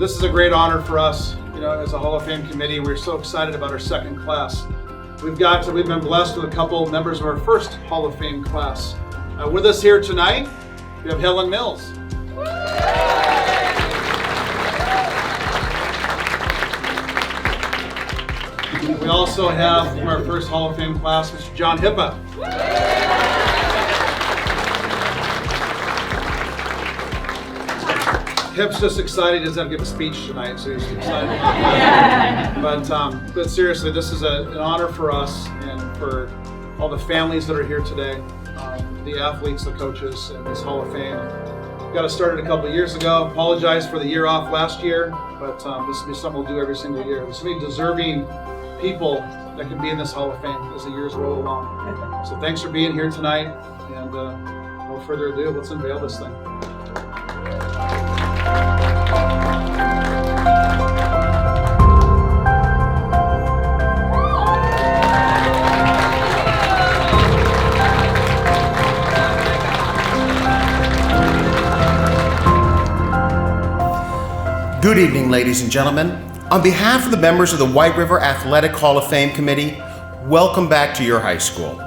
this is a great honor for us, as a Hall of Fame committee. We're so excited about our second class. We've been blessed with a couple members of our first Hall of Fame class. With us here tonight, we have Helen Mills. We also have from our first Hall of Fame class, Mr. John Hippa. Hip's just excited. He doesn't have to give a speech tonight, so he's excited. But seriously, this is an honor for us and for all the families that are here today, the athletes, the coaches, and this Hall of Fame. We got it started a couple of years ago. Apologize for the year off last year, but this will be something we'll do every single year. There's so many deserving people that can be in this Hall of Fame as the years roll along. So thanks for being here tonight, and no further ado, let's unveil this thing. Good evening, ladies and gentlemen. On behalf of the members of the White River Athletic Hall of Fame Committee, welcome back to your high school.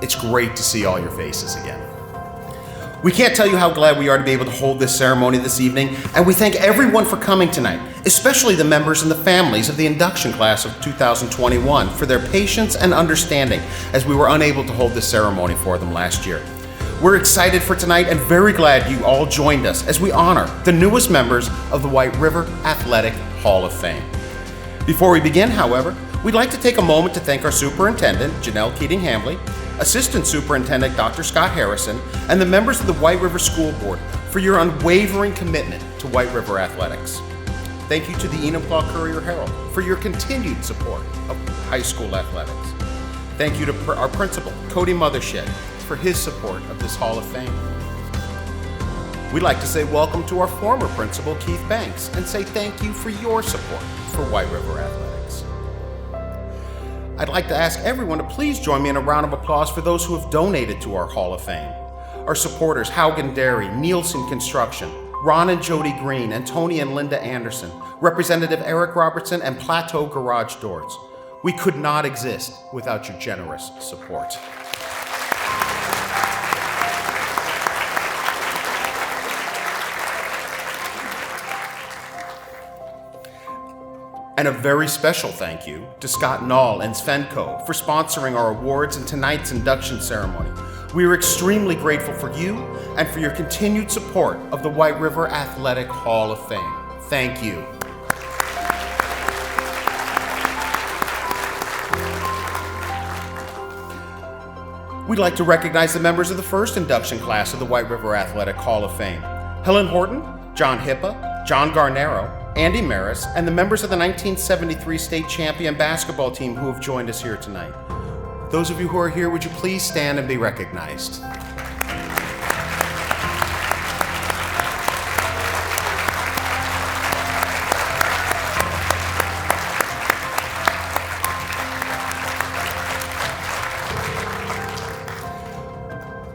It's great to see all your faces again. We can't tell you how glad we are to be able to hold this ceremony this evening, and we thank everyone for coming tonight, especially the members and the families of the induction class of 2021 for their patience and understanding as we were unable to hold this ceremony for them last year. We're excited for tonight and very glad you all joined us as we honor the newest members of the White River Athletic Hall of Fame. Before we begin, however, we'd like to take a moment to thank our Superintendent, Janelle Keating-Hambley, Assistant Superintendent, Dr. Scott Harrison, and the members of the White River School Board for your unwavering commitment to White River athletics. Thank you to the Enumclaw Courier-Herald for your continued support of high school athletics. Thank you to our principal, Cody Mothershed, for his support of this Hall of Fame. We'd like to say welcome to our former principal, Keith Banks, and say thank you for your support for White River Athletics. I'd like to ask everyone to please join me in a round of applause for those who have donated to our Hall of Fame. Our supporters, Haugen Dairy, Nielsen Construction, Ron and Jody Green, and Tony and Linda Anderson, Representative Eric Robertson, and Plateau Garage Doors. We could not exist without your generous support. And a very special thank you to Scott Nall and Svenco for sponsoring our awards and tonight's induction ceremony. We are extremely grateful for you and for your continued support of the White River Athletic Hall of Fame. Thank you. We'd like to recognize the members of the first induction class of the White River Athletic Hall of Fame. Helen Horton, John Hippa, John Garnero, Andy Maris, and the members of the 1973 state champion basketball team who have joined us here tonight. Those of you who are here, would you please stand and be recognized?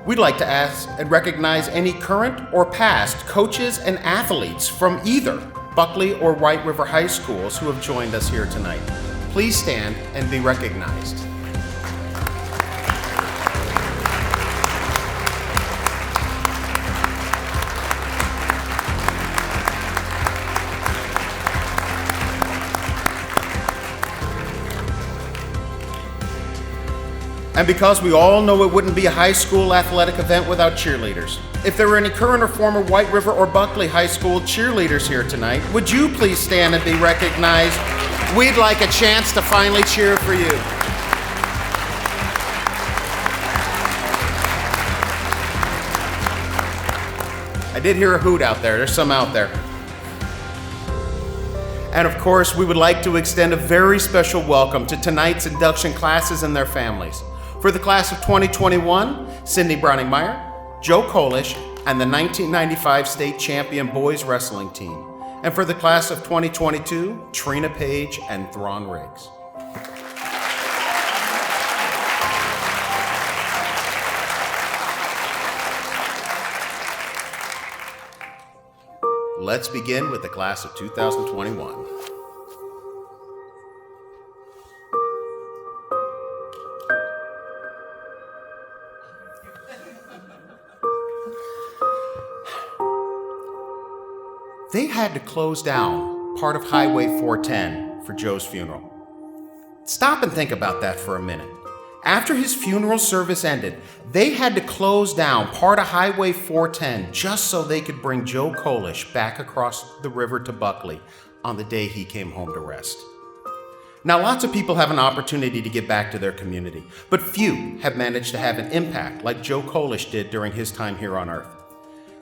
We'd like to ask and recognize any current or past coaches and athletes from either Buckley or White River High Schools who have joined us here tonight. Please stand and be recognized. And because we all know it wouldn't be a high school athletic event without cheerleaders, if there were any current or former White River or Buckley High School cheerleaders here tonight, would you please stand and be recognized? We'd like a chance to finally cheer for you. I did hear a hoot out there. There's some out there. And of course, we would like to extend a very special welcome to tonight's induction classes and their families. For the class of 2021, Cindy Browning-Meyer, Joe Kolish, and the 1995 state champion boys wrestling team. And for the class of 2022, Trina Page and Thron Riggs. Let's begin with the class of 2021. They had to close down part of Highway 410 for Joe's funeral. Stop and think about that for a minute. After his funeral service ended, they had to close down part of Highway 410 just so they could bring Joe Kolish back across the river to Buckley on the day he came home to rest. Now, lots of people have an opportunity to give back to their community, but few have managed to have an impact like Joe Kolish did during his time here on Earth.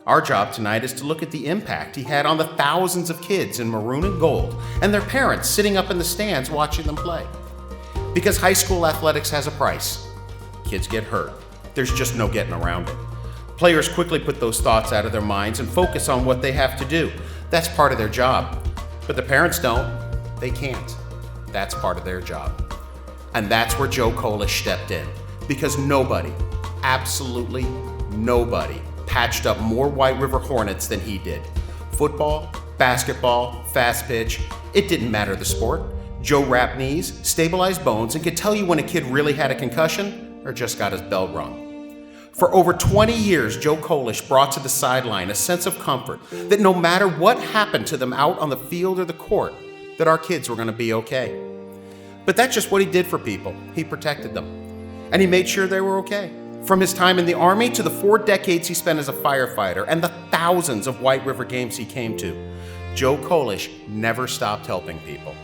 Our job tonight is to look at the impact he had on the thousands of kids in maroon and gold and their parents sitting up in the stands watching them play. Because high school athletics has a price. Kids get hurt. There's just no getting around it. Players quickly put those thoughts out of their minds and focus on what they have to do. That's part of their job. But the parents don't. They can't. That's part of their job. And that's where Joe Kolish stepped in. Because nobody, absolutely nobody, patched up more White River Hornets than he did. Football, basketball, fast pitch, it didn't matter the sport. Joe wrapped knees, stabilized bones, and could tell you when a kid really had a concussion or just got his bell rung. For over 20 years, Joe Kolish brought to the sideline a sense of comfort that no matter what happened to them out on the field or the court, that our kids were going to be okay. But that's just what he did for people. He protected them. And he made sure they were okay. From his time in the Army to the 4 decades he spent as a firefighter and the thousands of White River games he came to, Joe Kolish never stopped helping people.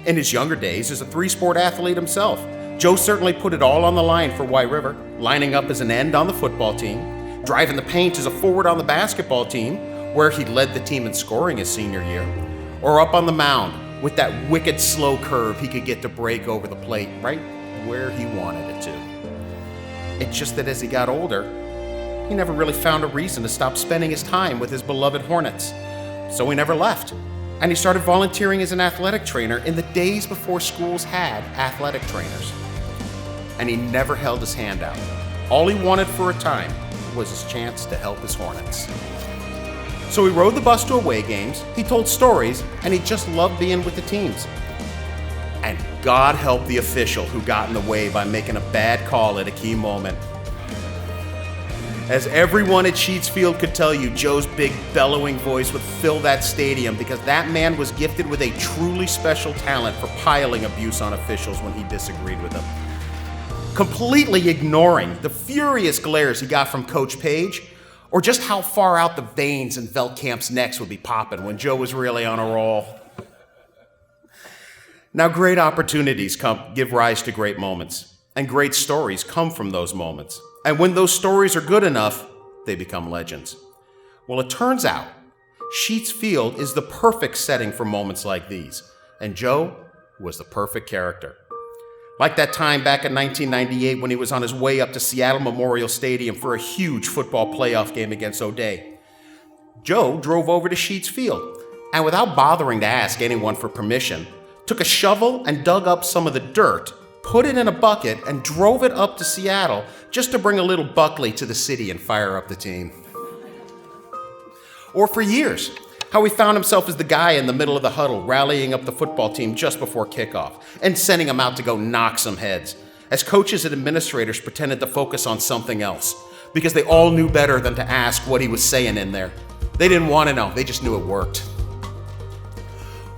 In his younger days as a 3-sport athlete himself, Joe certainly put it all on the line for White River, lining up as an end on the football team, driving the paint as a forward on the basketball team, where he led the team in scoring his senior year, or up on the mound with that wicked slow curve he could get to break over the plate right where he wanted it to. It's just that as he got older, he never really found a reason to stop spending his time with his beloved Hornets. So he never left. And he started volunteering as an athletic trainer in the days before schools had athletic trainers. And he never held his hand out. All he wanted for a time was his chance to help his Hornets. So he rode the bus to away games, he told stories, and he just loved being with the teams. And God help the official who got in the way by making a bad call at a key moment. As everyone at Sheets Field could tell you, Joe's big bellowing voice would fill that stadium because that man was gifted with a truly special talent for piling abuse on officials when he disagreed with them. Completely ignoring the furious glares he got from Coach Page, or just how far out the veins in Veldkamp's necks would be popping when Joe was really on a roll. Now, great opportunities give rise to great moments, and great stories come from those moments. And when those stories are good enough, they become legends. Well, it turns out Sheets Field is the perfect setting for moments like these, and Joe was the perfect character. Like that time back in 1998 when he was on his way up to Seattle Memorial Stadium for a huge football playoff game against O'Day. Joe drove over to Sheets Field, and without bothering to ask anyone for permission, took a shovel and dug up some of the dirt, put it in a bucket, and drove it up to Seattle just to bring a little Buckley to the city and fire up the team. Or for years, how he found himself as the guy in the middle of the huddle rallying up the football team just before kickoff and sending them out to go knock some heads, as coaches and administrators pretended to focus on something else because they all knew better than to ask what he was saying in there. They didn't want to know, they just knew it worked.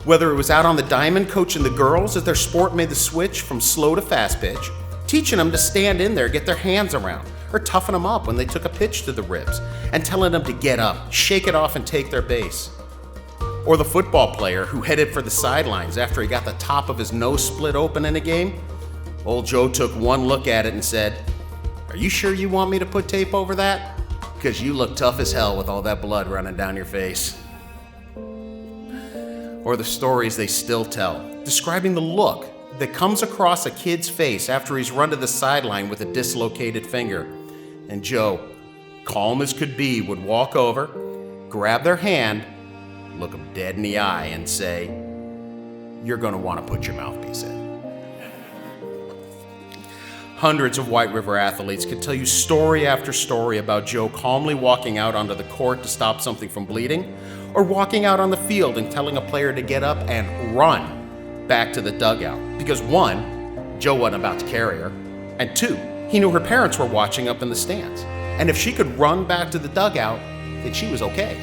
Whether it was out on the diamond coaching the girls as their sport made the switch from slow to fast pitch, teaching them to stand in there, get their hands around, or toughen them up when they took a pitch to the ribs, and telling them to get up, shake it off, and take their base. Or the football player who headed for the sidelines after he got the top of his nose split open in a game. Old Joe took one look at it and said, "Are you sure you want me to put tape over that? Because you look tough as hell with all that blood running down your face." Or the stories they still tell, describing the look that comes across a kid's face after he's run to the sideline with a dislocated finger. And Joe, calm as could be, would walk over, grab their hand, look them dead in the eye, and say, "You're going to want to put your mouthpiece in." Hundreds of White River athletes could tell you story after story about Joe calmly walking out onto the court to stop something from bleeding, or walking out on the field and telling a player to get up and run back to the dugout. Because one, Joe wasn't about to carry her, and two, he knew her parents were watching up in the stands. And if she could run back to the dugout, then she was okay.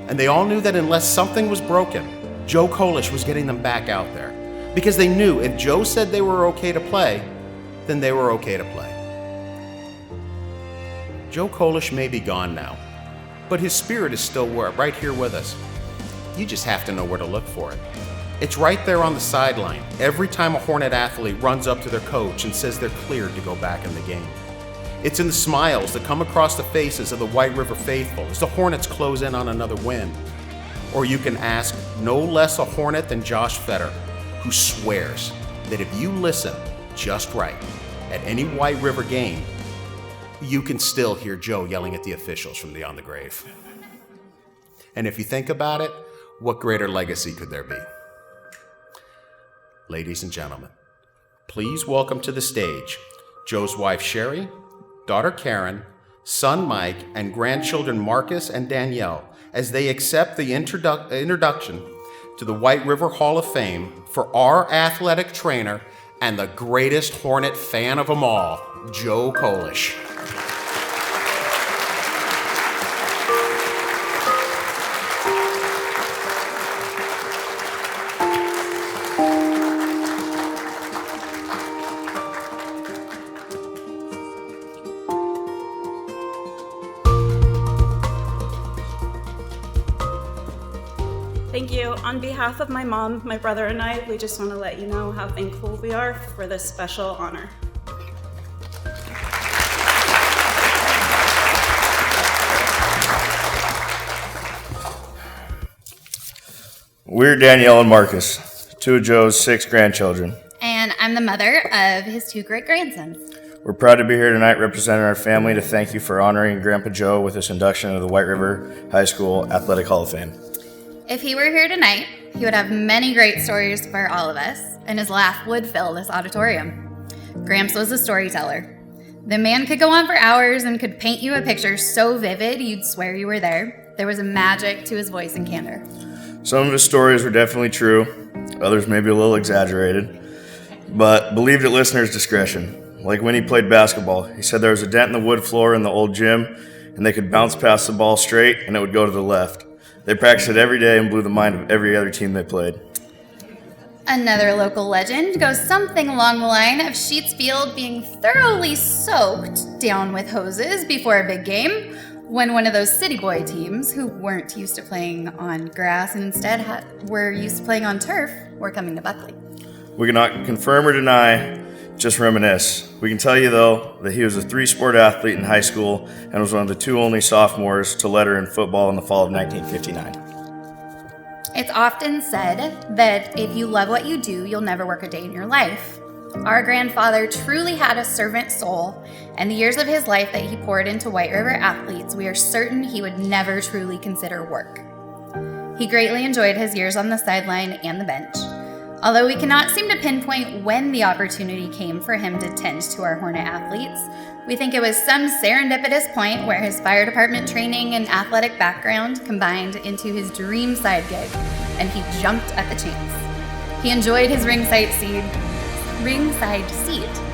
And they all knew that unless something was broken, Joe Kolish was getting them back out there. Because they knew if Joe said they were okay to play, then they were okay to play. Joe Kolish may be gone now, but his spirit is still right here with us. You just have to know where to look for it. It's right there on the sideline every time a Hornet athlete runs up to their coach and says they're cleared to go back in the game. It's in the smiles that come across the faces of the White River faithful as the Hornets close in on another win. Or you can ask no less a Hornet than Josh Fetter, who swears that if you listen just right at any White River game, you can still hear Joe yelling at the officials from beyond the grave. And if you think about it, what greater legacy could there be? Ladies and gentlemen, please welcome to the stage Joe's wife Sherry, daughter Karen, son Mike, and grandchildren Marcus and Danielle as they accept the introduction to the White River Hall of Fame for our athletic trainer and the greatest Hornet fan of them all, Joe Kolish. Thank you. On behalf of my mom, my brother, and I, we just want to let you know how thankful we are for this special honor. We're Danielle and Marcus, two of Joe's 6 grandchildren. And I'm the mother of his 2 great-grandsons. We're proud to be here tonight representing our family to thank you for honoring Grandpa Joe with this induction into the White River High School Athletic Hall of Fame. If he were here tonight, he would have many great stories for all of us, and his laugh would fill this auditorium. Gramps was a storyteller. The man could go on for hours and could paint you a picture so vivid you'd swear you were there. There was a magic to his voice and candor. Some of his stories were definitely true, others maybe a little exaggerated, but believed at listeners' discretion. Like when he played basketball, he said there was a dent in the wood floor in the old gym, and they could bounce past the ball straight and it would go to the left. They practiced it every day and blew the mind of every other team they played. Another local legend goes something along the line of Sheets Field being thoroughly soaked down with hoses before a big game when one of those city boy teams who weren't used to playing on grass and instead were used to playing on turf were coming to Buckley. We cannot confirm or deny, just reminisce. We can tell you, though, that he was a 3-sport athlete in high school and was one of the 2 only sophomores to letter in football in the fall of 1959. It's often said that if you love what you do, you'll never work a day in your life. Our grandfather truly had a servant soul, and the years of his life that he poured into White River athletes, we are certain he would never truly consider work. He greatly enjoyed his years on the sideline and the bench. Although we cannot seem to pinpoint when the opportunity came for him to tend to our Hornet athletes, we think it was some serendipitous point where his fire department training and athletic background combined into his dream side gig, and he jumped at the chance. He enjoyed his ringside seat,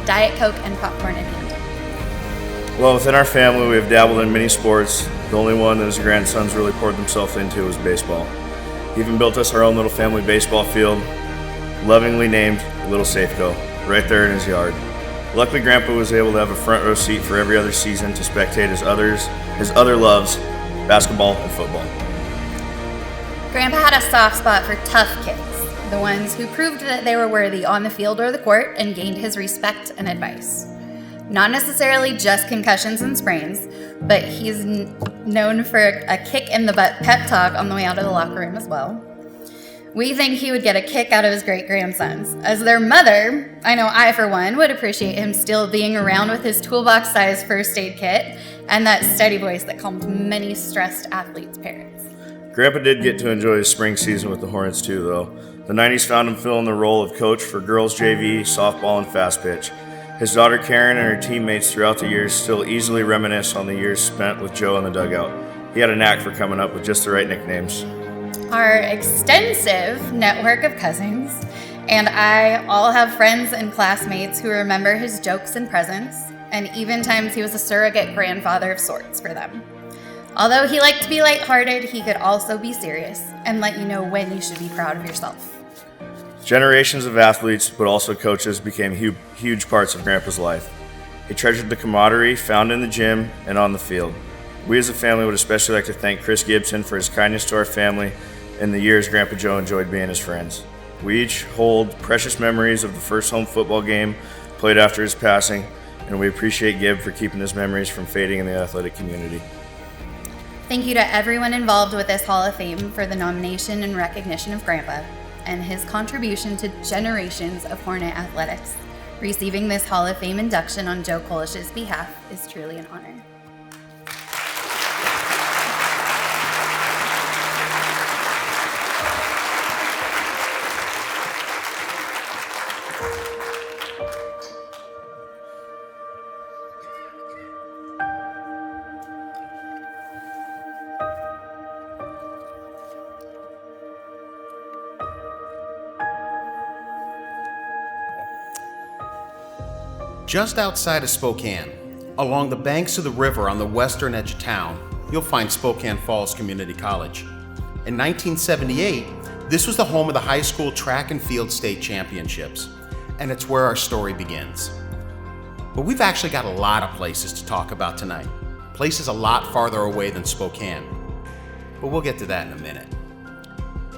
Diet Coke and popcorn in hand. Well, within our family, we have dabbled in many sports. The only one that his grandsons really poured themselves into was baseball. He even built us our own little family baseball field, lovingly named Little Safeco, right there in his yard. Luckily, Grandpa was able to have a front row seat for every other season to spectate his other loves, basketball and football. Grandpa had a soft spot for tough kids, the ones who proved that they were worthy on the field or the court and gained his respect and advice. Not necessarily just concussions and sprains, but he's known for a kick in the butt pep talk on the way out of the locker room as well. We think he would get a kick out of his great-grandsons. As their mother, I know I, for one, would appreciate him still being around with his toolbox-sized first aid kit and that steady voice that calmed many stressed athletes' parents. Grandpa did get to enjoy his spring season with the Hornets too, though. The 90s found him filling the role of coach for girls JV, softball, and fast pitch. His daughter Karen and her teammates throughout the years still easily reminisce on the years spent with Joe in the dugout. He had a knack for coming up with just the right nicknames. Our extensive network of cousins and I all have friends and classmates who remember his jokes and presence, and even times he was a surrogate grandfather of sorts for them. Although he liked to be lighthearted, he could also be serious and let you know when you should be proud of yourself. Generations of athletes, but also coaches, became huge parts of Grandpa's life. He treasured the camaraderie found in the gym and on the field. We as a family would especially like to thank Chris Gibson for his kindness to our family in the years Grandpa Joe enjoyed being his friends. We each hold precious memories of the first home football game played after his passing, and we appreciate Gib for keeping his memories from fading in the athletic community. Thank you to everyone involved with this Hall of Fame for the nomination and recognition of Grandpa and his contribution to generations of Hornet athletics. Receiving this Hall of Fame induction on Joe Kolish's behalf is truly an honor. Just outside of Spokane, along the banks of the river on the western edge of town, you'll find Spokane Falls Community College. In 1978, this was the home of the high school track and field state championships, and it's where our story begins. But we've actually got a lot of places to talk about tonight, places a lot farther away than Spokane. But we'll get to that in a minute.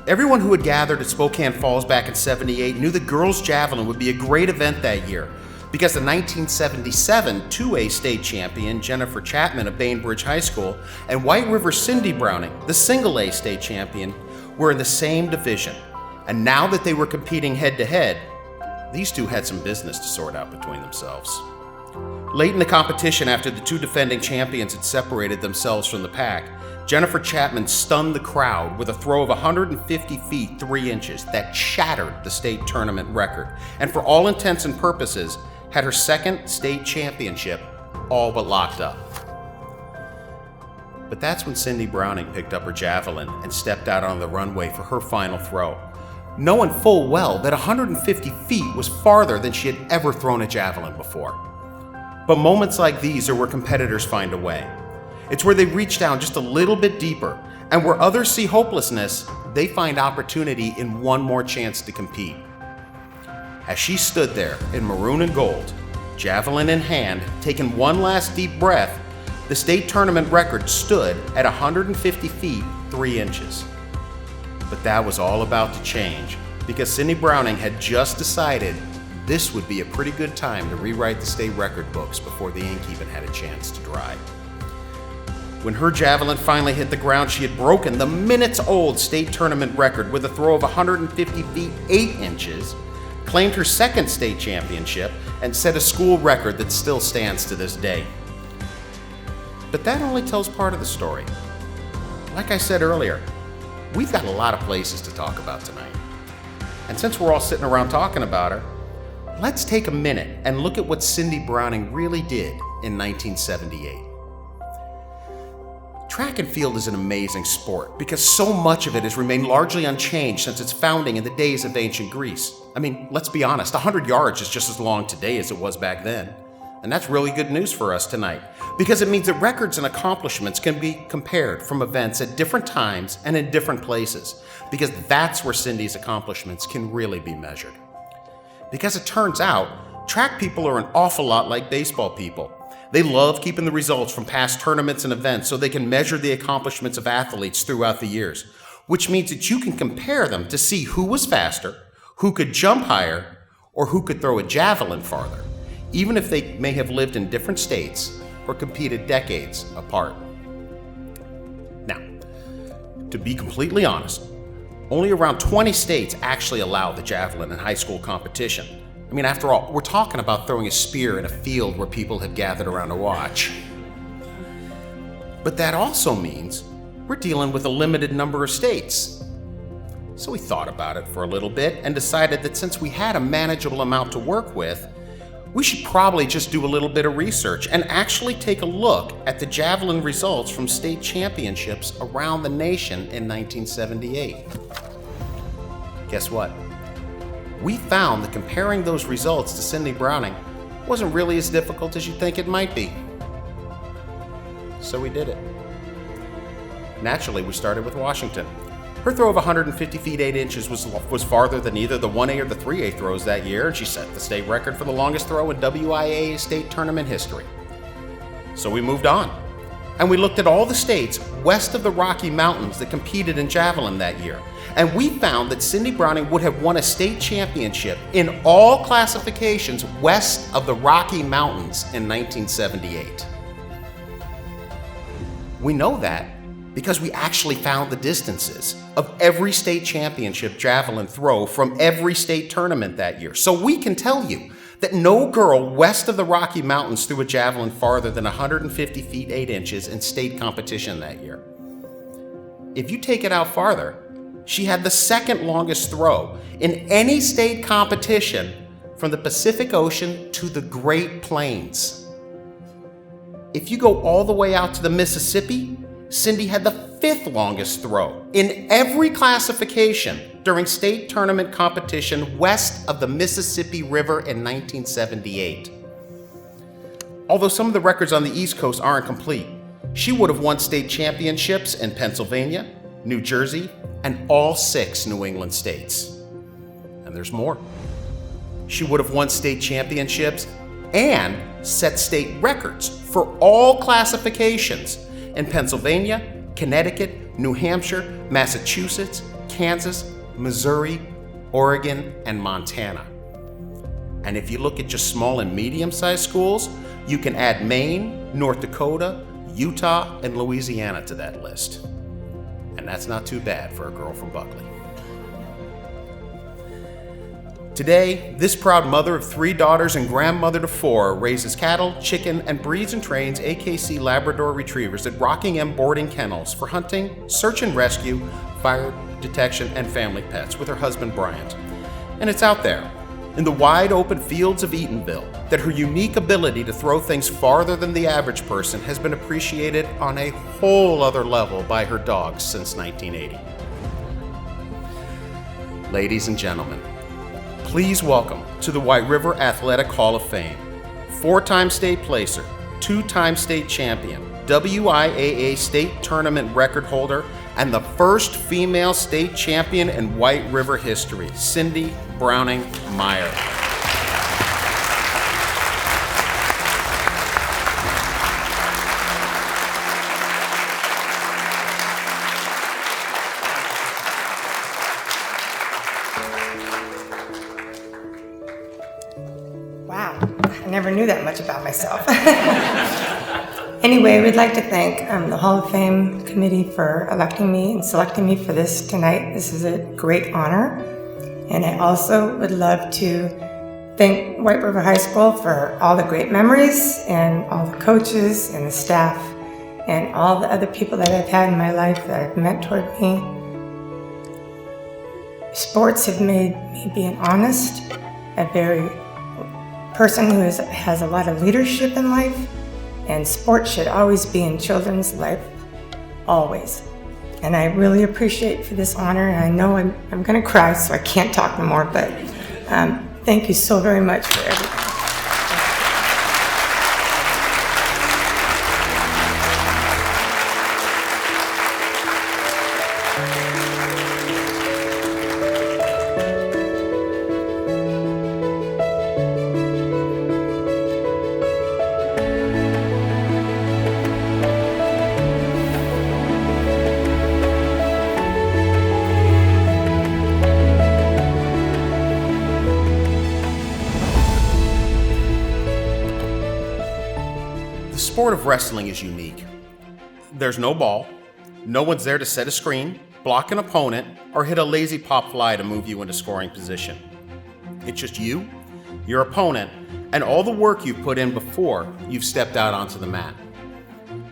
Everyone who had gathered at Spokane Falls back in '78 knew that girls javelin would be a great event that year, because the 1977 2A state champion Jennifer Chapman of Bainbridge High School and White River Cindy Browning, the single A state champion, were in the same division. And now that they were competing head to head, these two had some business to sort out between themselves. Late in the competition, after the two defending champions had separated themselves from the pack, Jennifer Chapman stunned the crowd with a throw of 150 feet 3 inches that shattered the state tournament record, and for all intents and purposes, had her second state championship all but locked up. But that's when Cindy Browning picked up her javelin and stepped out on the runway for her final throw, knowing full well that 150 feet was farther than she had ever thrown a javelin before. But moments like these are where competitors find a way. It's where they reach down just a little bit deeper, and where others see hopelessness, they find opportunity in one more chance to compete. As she stood there in maroon and gold, javelin in hand, taking one last deep breath, the state tournament record stood at 150 feet 3 inches. But that was all about to change, because Cindy Browning had just decided this would be a pretty good time to rewrite the state record books before the ink even had a chance to dry. When her javelin finally hit the ground, she had broken the minutes-old state tournament record with a throw of 150 feet 8 inches, claimed her second state championship, and set a school record that still stands to this day. But that only tells part of the story. Like I said earlier, we've got a lot of places to talk about tonight. And since we're all sitting around talking about her, let's take a minute and look at what Cindy Browning really did in 1978. Track and field is an amazing sport because so much of it has remained largely unchanged since its founding in the days of ancient Greece. I mean, let's be honest, 100 yards is just as long today as it was back then. And that's really good news for us tonight because it means that records and accomplishments can be compared from events at different times and in different places, because that's where Cindy's accomplishments can really be measured. Because it turns out, track people are an awful lot like baseball people. They love keeping the results from past tournaments and events so they can measure the accomplishments of athletes throughout the years, which means that you can compare them to see who was faster, who could jump higher, or who could throw a javelin farther, even if they may have lived in different states or competed decades apart. Now, to be completely honest, only around 20 states actually allow the javelin in high school competition. I mean, after all, we're talking about throwing a spear in a field where people have gathered around to watch. But that also means we're dealing with a limited number of states. So we thought about it for a little bit and decided that since we had a manageable amount to work with, we should probably just do a little bit of research and actually take a look at the javelin results from state championships around the nation in 1978. Guess what? We found that comparing those results to Cindy Browning wasn't really as difficult as you think it might be. So we did it. Naturally, we started with Washington. Her throw of 150 feet 8 inches was farther than either the 1A or the 3A throws that year, and she set the state record for the longest throw in WIAA state tournament history. So we moved on, and we looked at all the states west of the Rocky Mountains that competed in javelin that year, and we found that Cindy Browning would have won a state championship in all classifications west of the Rocky Mountains in 1978. We know that because we actually found the distances of every state championship javelin throw from every state tournament that year. So we can tell you that no girl west of the Rocky Mountains threw a javelin farther than 150 feet 8 inches in state competition that year. If you take it out farther, she had the second longest throw in any state competition from the Pacific Ocean to the Great Plains. If you go all the way out to the Mississippi, Cindy had the fifth longest throw in every classification during state tournament competition west of the Mississippi River in 1978. Although some of the records on the East Coast aren't complete, she would have won state championships in Pennsylvania, New Jersey, and all 6 New England states. And there's more. She would have won state championships and set state records for all classifications in Pennsylvania, Connecticut, New Hampshire, Massachusetts, Kansas, Missouri, Oregon, and Montana. And if you look at just small and medium-sized schools, you can add Maine, North Dakota, Utah, and Louisiana to that list. And that's not too bad for a girl from Buckley. Today, this proud mother of 3 daughters and grandmother to 4 raises cattle, chicken, and breeds and trains AKC Labrador Retrievers at Rockingham Boarding Kennels for hunting, search and rescue, fire detection, and family pets with her husband Bryant. And it's out there, in the wide open fields of Eatonville, that her unique ability to throw things farther than the average person has been appreciated on a whole other level by her dogs since 1980. Ladies and gentlemen, please welcome to the White River Athletic Hall of Fame, 4-time state placer, 2-time state champion, WIAA state tournament record holder, and the first female state champion in White River history, Cindy Browning Meyer. Wow, I never knew that much about myself. Anyway, we'd like to thank the Hall of Fame committee for electing me and selecting me for this tonight. This is a great honor. And I also would love to thank White River High School for all the great memories and all the coaches and the staff and all the other people that I've had in my life that have mentored me. Sports have made me be an honest, a very person who has a lot of leadership in life, and sports should always be in children's life, always. And I really appreciate for this honor, and I know I'm gonna cry, so I can't talk no more, but thank you so very much for everything. The sport of wrestling is unique. There's no ball, no one's there to set a screen, block an opponent, or hit a lazy pop fly to move you into scoring position. It's just you, your opponent, and all the work you've put in before you've stepped out onto the mat.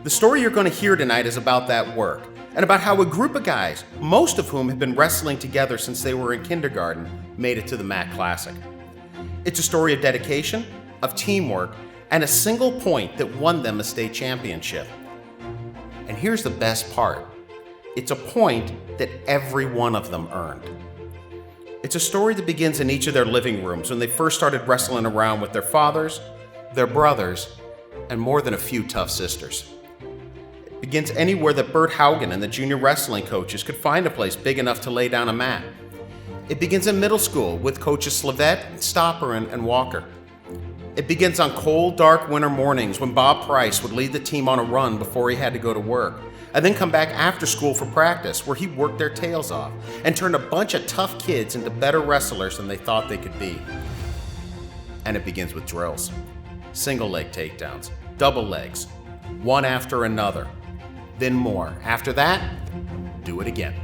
The story you're going to hear tonight is about that work, and about how a group of guys, most of whom have been wrestling together since they were in kindergarten, made it to the MAC Classic. It's a story of dedication, of teamwork, and a single point that won them a state championship. And here's the best part. It's a point that every one of them earned. It's a story that begins in each of their living rooms when they first started wrestling around with their fathers, their brothers, and more than a few tough sisters. It begins anywhere that Bert Haugen and the junior wrestling coaches could find a place big enough to lay down a mat. It begins in middle school with coaches Slavette, Stopper, and Walker. It begins on cold, dark winter mornings when Bob Price would lead the team on a run before he had to go to work, and then come back after school for practice, where he worked their tails off and turned a bunch of tough kids into better wrestlers than they thought they could be. And it begins with drills. Single leg takedowns, double legs, one after another, then more. After that, do it again.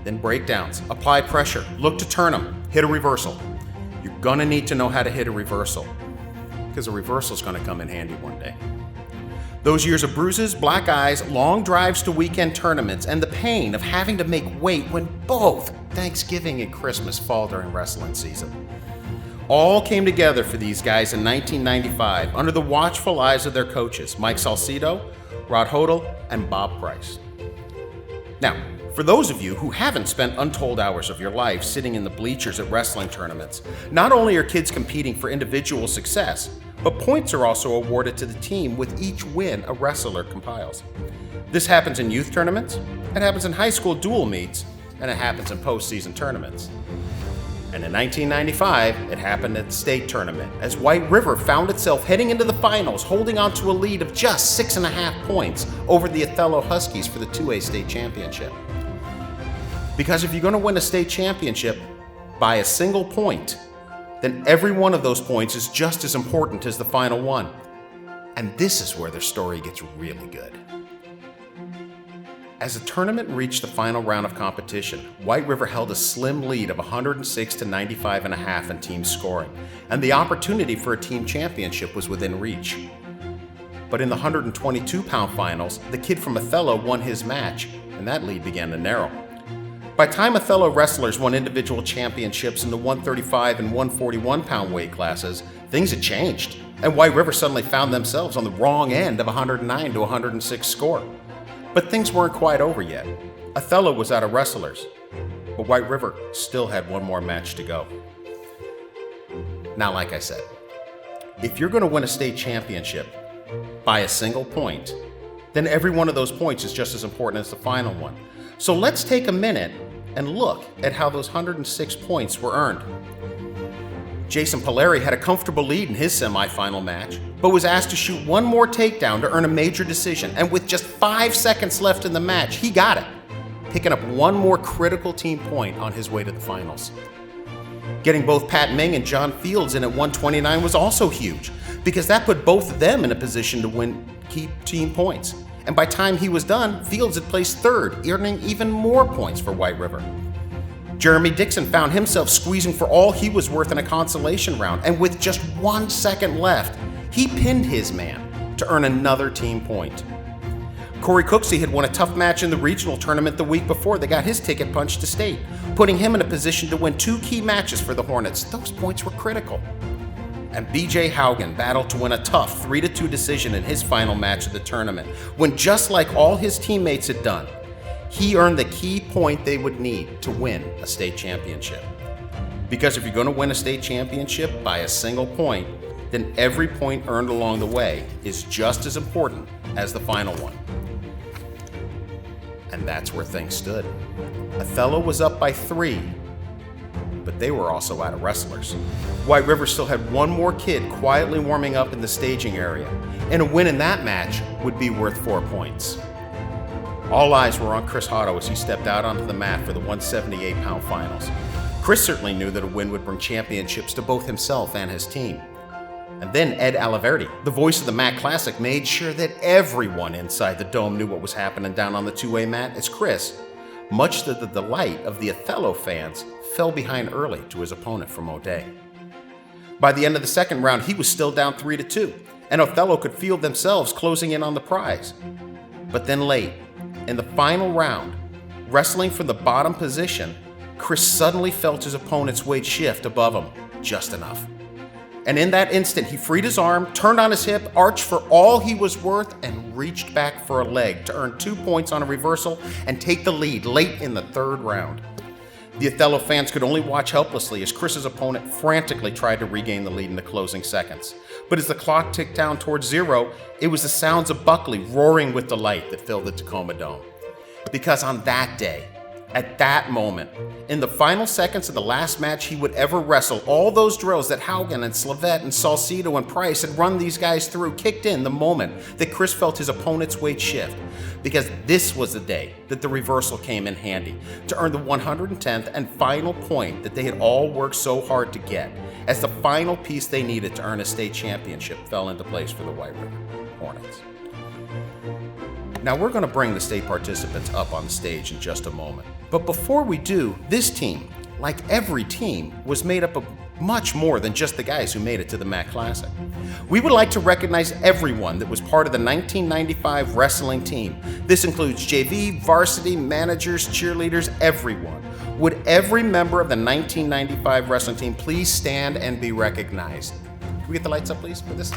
Then breakdowns, apply pressure, look to turn them, hit a reversal. You're gonna need to know how to hit a reversal, because a reversal's gonna come in handy one day. Those years of bruises, black eyes, long drives to weekend tournaments, and the pain of having to make weight when both Thanksgiving and Christmas fall during wrestling season. All came together for these guys in 1995 under the watchful eyes of their coaches, Mike Salcido, Rod Hodel, and Bob Price. Now, for those of you who haven't spent untold hours of your life sitting in the bleachers at wrestling tournaments, not only are kids competing for individual success, but points are also awarded to the team with each win a wrestler compiles. This happens in youth tournaments, it happens in high school dual meets, and it happens in postseason tournaments. And in 1995, it happened at the state tournament, as White River found itself heading into the finals, holding on to a lead of just 6.5 points over the Othello Huskies for the 2A state championship. Because if you're going to win a state championship by a single point, then every one of those points is just as important as the final one. And this is where their story gets really good. As the tournament reached the final round of competition, White River held a slim lead of 106 to 95.5 in team scoring, and the opportunity for a team championship was within reach. But in the 122-pound finals, the kid from Othello won his match, and that lead began to narrow. By the time Othello wrestlers won individual championships in the 135 and 141-pound weight classes, things had changed, and White River suddenly found themselves on the wrong end of a 109 to 106 score. But things weren't quite over yet. Othello was out of wrestlers, but White River still had one more match to go. Now, like I said, if you're going to win a state championship by a single point, then every one of those points is just as important as the final one. So let's take a minute and look at how those 106 points were earned. Jason Polari had a comfortable lead in his semifinal match, but was asked to shoot one more takedown to earn a major decision, and with just 5 seconds left in the match, he got it, picking up one more critical team point on his way to the finals. Getting both Pat Ming and John Fields in at 129 was also huge, because that put both of them in a position to win key team points. And by the time he was done, Fields had placed third, earning even more points for White River. Jeremy Dixon found himself squeezing for all he was worth in a consolation round, and with just 1 second left, he pinned his man to earn another team point. Corey Cooksey had won a tough match in the regional tournament the week before they got his ticket punched to state, putting him in a position to win 2 key matches for the Hornets. Those points were critical. And BJ Haugen battled to win a tough 3-2 decision in his final match of the tournament, when just like all his teammates had done, he earned the key point they would need to win a state championship. Because if you're going to win a state championship by a single point, then every point earned along the way is just as important as the final one. And that's where things stood. Othello was up by 3, but they were also out of wrestlers. White River still had one more kid quietly warming up in the staging area, and a win in that match would be worth 4 points. All eyes were on Chris Hotto as he stepped out onto the mat for the 178-pound finals. Chris certainly knew that a win would bring championships to both himself and his team. And then Ed Aliverdi, the voice of the MAC Classic, made sure that everyone inside the dome knew what was happening down on the 2A mat, as Chris, much to the delight of the Othello fans, fell behind early to his opponent from O'Day. By the end of the second round, he was still down 3-2, and Othello could feel themselves closing in on the prize. But then late, in the final round, wrestling for the bottom position, Chris suddenly felt his opponent's weight shift above him just enough. And in that instant, he freed his arm, turned on his hip, arched for all he was worth, and reached back for a leg to earn 2 points on a reversal and take the lead late in the third round. The Othello fans could only watch helplessly as Chris's opponent frantically tried to regain the lead in the closing seconds. But as the clock ticked down towards 0, it was the sounds of Buckley roaring with delight that filled the Tacoma Dome. Because on that day, at that moment, in the final seconds of the last match he would ever wrestle, all those drills that Haugen and Slavette and Salcido and Price had run these guys through kicked in the moment that Chris felt his opponent's weight shift. Because this was the day that the reversal came in handy to earn the 110th and final point that they had all worked so hard to get, as the final piece they needed to earn a state championship fell into place for the White River Hornets. Now we're going to bring the state participants up on stage in just a moment. But before we do, this team, like every team, was made up of much more than just the guys who made it to the MAC Classic. We would like to recognize everyone that was part of the 1995 wrestling team. This includes JV, varsity, managers, cheerleaders, everyone. Would every member of the 1995 wrestling team please stand and be recognized? Can we get the lights up, please, for this?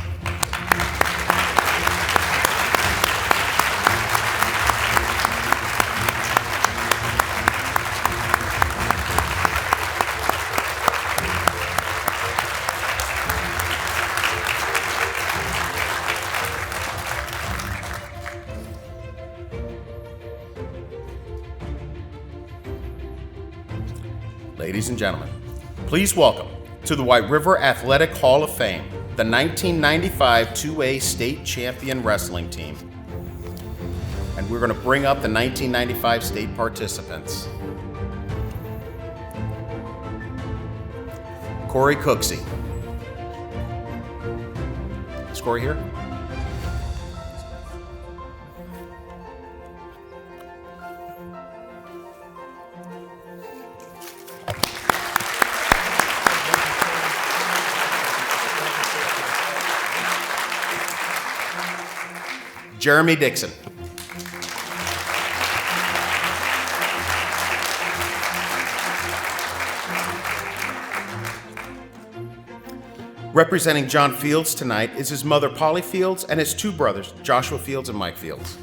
Ladies and gentlemen, please welcome to the White River Athletic Hall of Fame, the 1995 2A State Champion Wrestling Team. And we're going to bring up the 1995 state participants. Corey Cooksey. Is Corey here? Jeremy Dixon. Representing John Fields tonight is his mother, Polly Fields, and his two brothers, Joshua Fields and Mike Fields.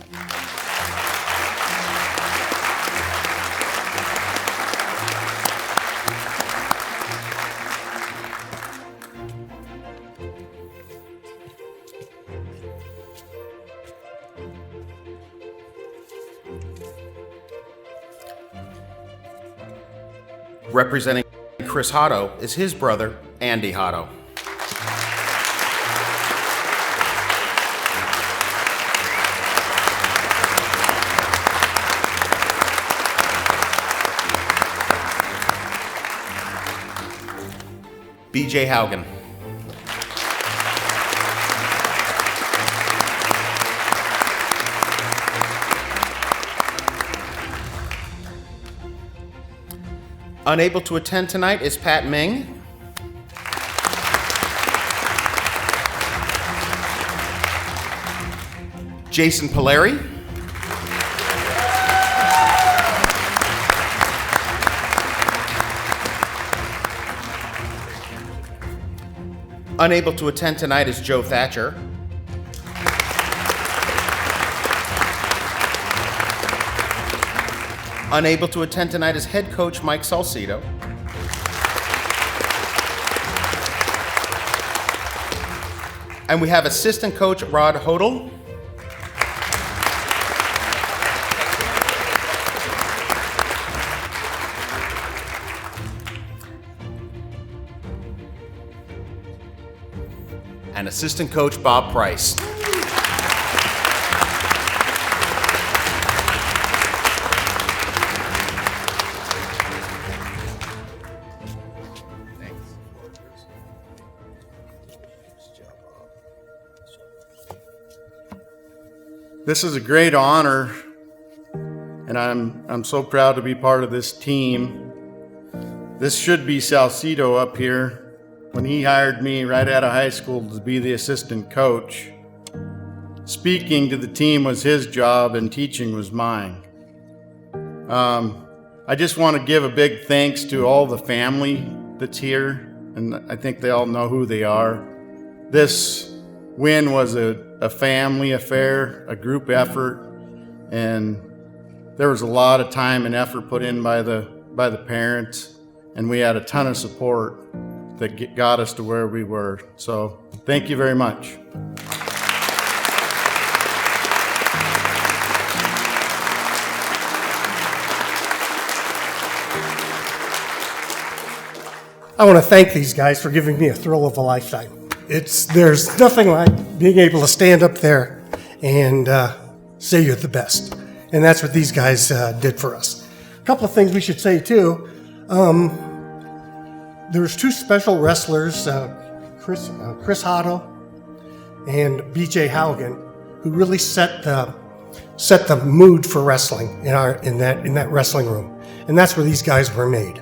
Representing Chris Hotto is his brother, Andy Hotto. BJ Haugen. Unable to attend tonight is Pat Ming. Jason Polari. Unable to attend tonight is Joe Thatcher. Unable to attend tonight is head coach Mike Salcido. And we have assistant coach Rod Hodel. And assistant coach Bob Price. This is a great honor, and I'm so proud to be part of this team. This should be Salcido up here when he hired me right out of high school to be the assistant coach. Speaking to the team was his job and teaching was mine. I just want to give a big thanks to all the family that's here. and I think they all know who they are. This win was a family affair, a group effort, and there was a lot of time and effort put in by the parents, and we had a ton of support that got us to where we were. So thank you very much. I want to thank these guys for giving me a thrill of a lifetime. There's nothing like being able to stand up there and say you're the best. And that's what these guys did for us. A couple of things we should say too. There's two special wrestlers, Chris Hotto and BJ Haugen, who really set the mood for wrestling in that wrestling room. And that's where these guys were made.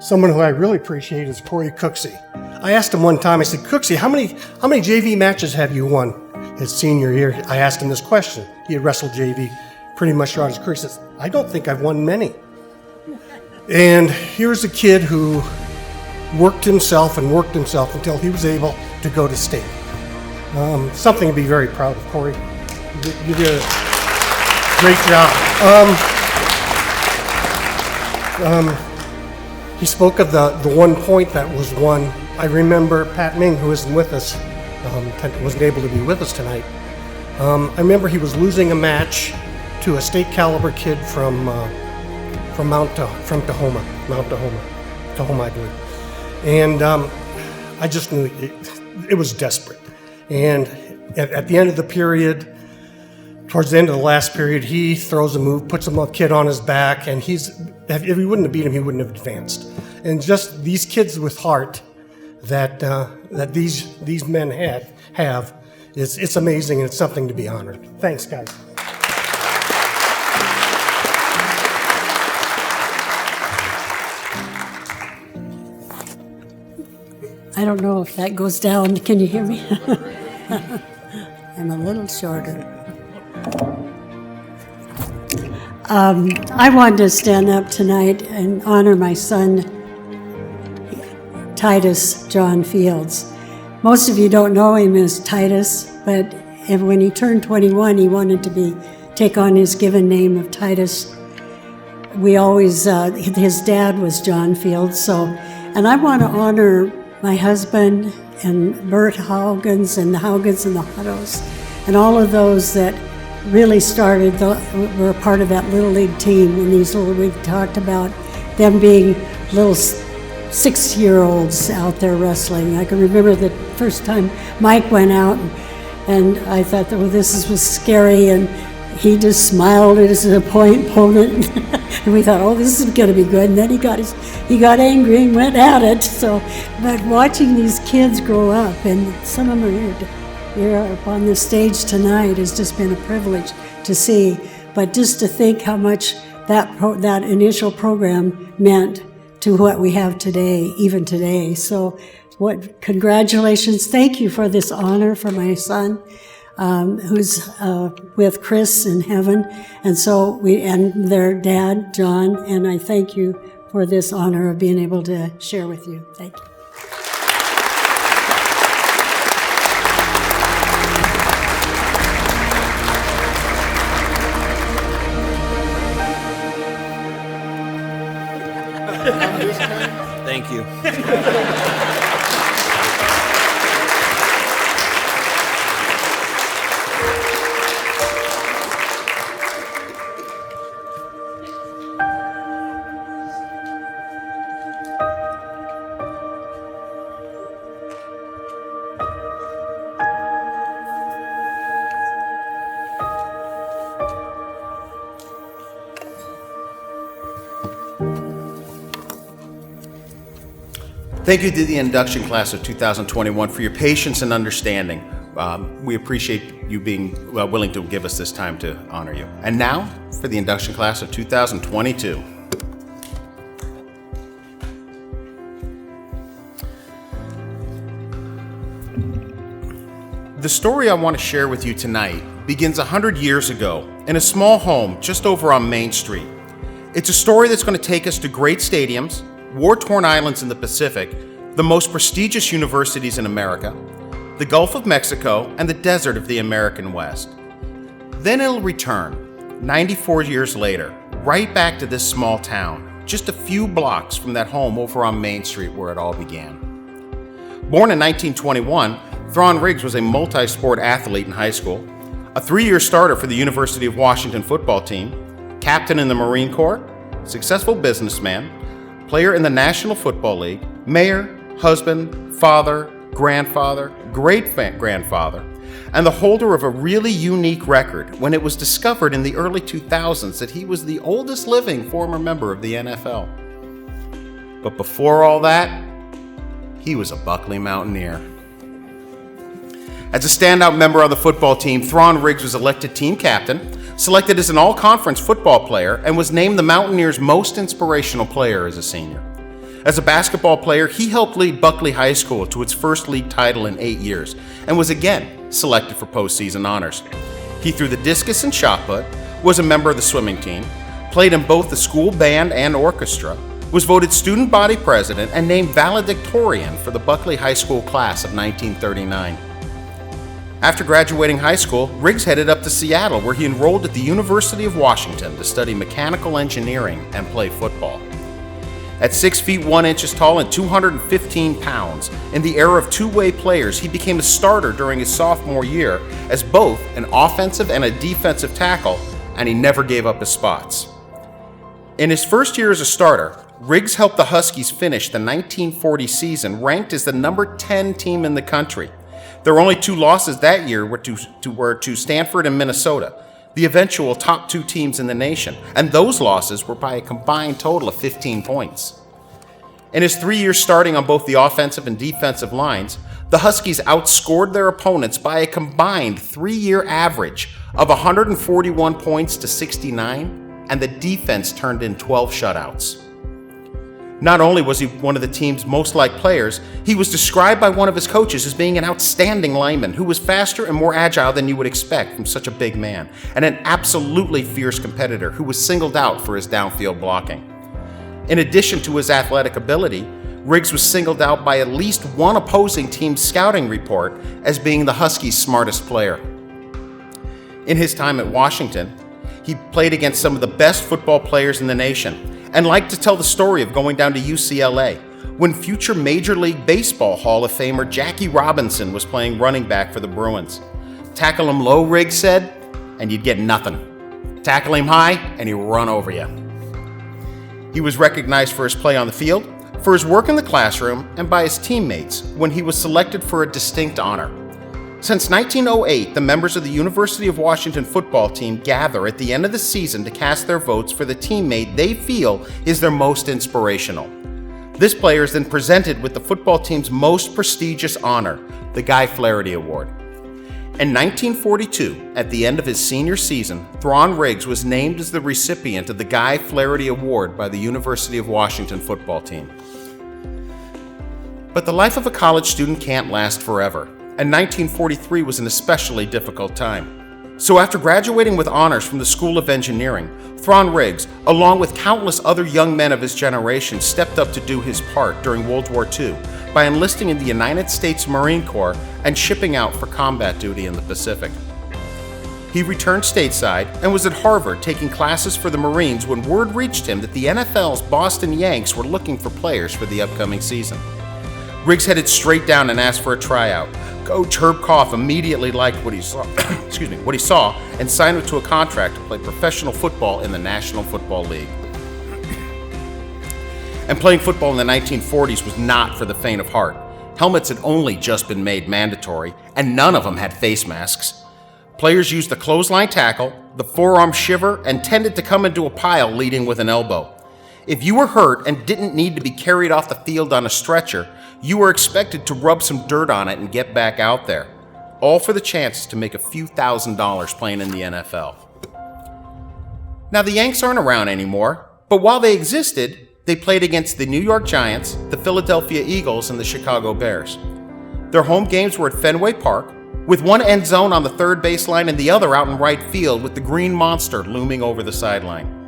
Someone who I really appreciate is Corey Cooksey. I asked him one time, I said, Cooksey, how many JV matches have you won his senior year? I asked him this question. He had wrestled JV pretty much throughout his career. He says, I don't think I've won many. And here's a kid who worked himself until he was able to go to state. Something to be very proud of, Corey. You did a great job. He spoke of the 1 point that was won. I remember Pat Ming, who isn't with us, wasn't able to be with us tonight. I remember he was losing a match to a state caliber kid from Tahoma, I believe. And I just knew it was desperate. And at the end of the period, towards the end of the last period, he throws a move, puts a kid on his back, and if he wouldn't have beat him, he wouldn't have advanced. And just these kids with heart that these men have, it's amazing, and it's something to be honored. Thanks, guys. I don't know if that goes down. Can you hear me? I'm a little shorter. I wanted to stand up tonight and honor my son, Titus John Fields. Most of you don't know him as Titus, but when he turned 21, he wanted to take on his given name of Titus. We always, his dad was John Fields, and I want to honor my husband and Bert Haugens and the Huttos and all of those that really were a part of that Little League team when we talked about them being little 6-year-olds out there wrestling. I can remember the first time Mike went out and I thought that this was scary, and he just smiled at his opponent and we thought, oh, this is going to be good. And then he got angry and went at it. But watching these kids grow up, and some of them are here up on the stage tonight, has just been a privilege to see. But just to think how much that initial program meant to what we have today, even today. So congratulations. Thank you for this honor for my son, who's with Chris in heaven. And their dad, John, and I thank you for this honor of being able to share with you. Thank you. Thank you. Thank you to the induction class of 2021 for your patience and understanding. We appreciate you being willing to give us this time to honor you. And now for the induction class of 2022. The story I want to share with you tonight begins 100 years ago in a small home just over on Main Street. It's a story that's going to take us to great stadiums, war-torn islands in the Pacific, the most prestigious universities in America, the Gulf of Mexico, and the desert of the American West. Then it'll return, 94 years later, right back to this small town, just a few blocks from that home over on Main Street where it all began. Born in 1921, Thron Riggs was a multi-sport athlete in high school, a 3-year starter for the University of Washington football team, captain in the Marine Corps, successful businessman, player in the National Football League, mayor, husband, father, grandfather, great-grandfather, and the holder of a really unique record when it was discovered in the early 2000s that he was the oldest living former member of the NFL. But before all that, he was a Buckley Mountaineer. As a standout member of the football team, Thron Riggs was elected team captain, selected as an all-conference football player, and was named the Mountaineers' most inspirational player as a senior. As a basketball player, he helped lead Buckley High School to its first league title in 8 years, and was again selected for postseason honors. He threw the discus and shot put, was a member of the swimming team, played in both the school band and orchestra, was voted student body president, and named valedictorian for the Buckley High School class of 1939. After graduating high school, Riggs headed up to Seattle, where he enrolled at the University of Washington to study mechanical engineering and play football. At 6 feet 1 inches tall and 215 pounds, in the era of two-way players, he became a starter during his sophomore year as both an offensive and a defensive tackle, and he never gave up his spots. In his first year as a starter, Riggs helped the Huskies finish the 1940 season ranked as the number 10 team in the country. Their only 2 losses that year were to Stanford and Minnesota, the eventual top 2 teams in the nation, and those losses were by a combined total of 15 points. In his 3 years starting on both the offensive and defensive lines, the Huskies outscored their opponents by a combined 3-year average of 141 points to 69, and the defense turned in 12 shutouts. Not only was he one of the team's most liked players, he was described by one of his coaches as being an outstanding lineman who was faster and more agile than you would expect from such a big man, and an absolutely fierce competitor who was singled out for his downfield blocking. In addition to his athletic ability, Riggs was singled out by at least one opposing team's scouting report as being the Huskies' smartest player. In his time at Washington, he played against some of the best football players in the nation, and liked to tell the story of going down to UCLA when future Major League Baseball Hall of Famer Jackie Robinson was playing running back for the Bruins. Tackle him low, Riggs said, and you'd get nothing. Tackle him high, and he'd run over you. He was recognized for his play on the field, for his work in the classroom, and by his teammates when he was selected for a distinct honor. Since 1908, the members of the University of Washington football team gather at the end of the season to cast their votes for the teammate they feel is their most inspirational. This player is then presented with the football team's most prestigious honor, the Guy Flaherty Award. In 1942, at the end of his senior season, Thron Riggs was named as the recipient of the Guy Flaherty Award by the University of Washington football team. But the life of a college student can't last forever, and 1943 was an especially difficult time. So after graduating with honors from the School of Engineering, Thron Riggs, along with countless other young men of his generation, stepped up to do his part during World War II by enlisting in the United States Marine Corps and shipping out for combat duty in the Pacific. He returned stateside and was at Harvard taking classes for the Marines when word reached him that the NFL's Boston Yanks were looking for players for the upcoming season. Riggs headed straight down and asked for a tryout. Coach Herb Koff immediately liked what he saw, and signed him to a contract to play professional football in the National Football League. And playing football in the 1940s was not for the faint of heart. Helmets had only just been made mandatory, and none of them had face masks. Players used the clothesline tackle, the forearm shiver, and tended to come into a pile leading with an elbow. If you were hurt and didn't need to be carried off the field on a stretcher, you were expected to rub some dirt on it and get back out there, all for the chance to make a few $1,000s playing in the NFL. Now, the Yanks aren't around anymore, but while they existed, they played against the New York Giants, the Philadelphia Eagles, and the Chicago Bears. Their home games were at Fenway Park, with one end zone on the third baseline and the other out in right field with the Green Monster looming over the sideline.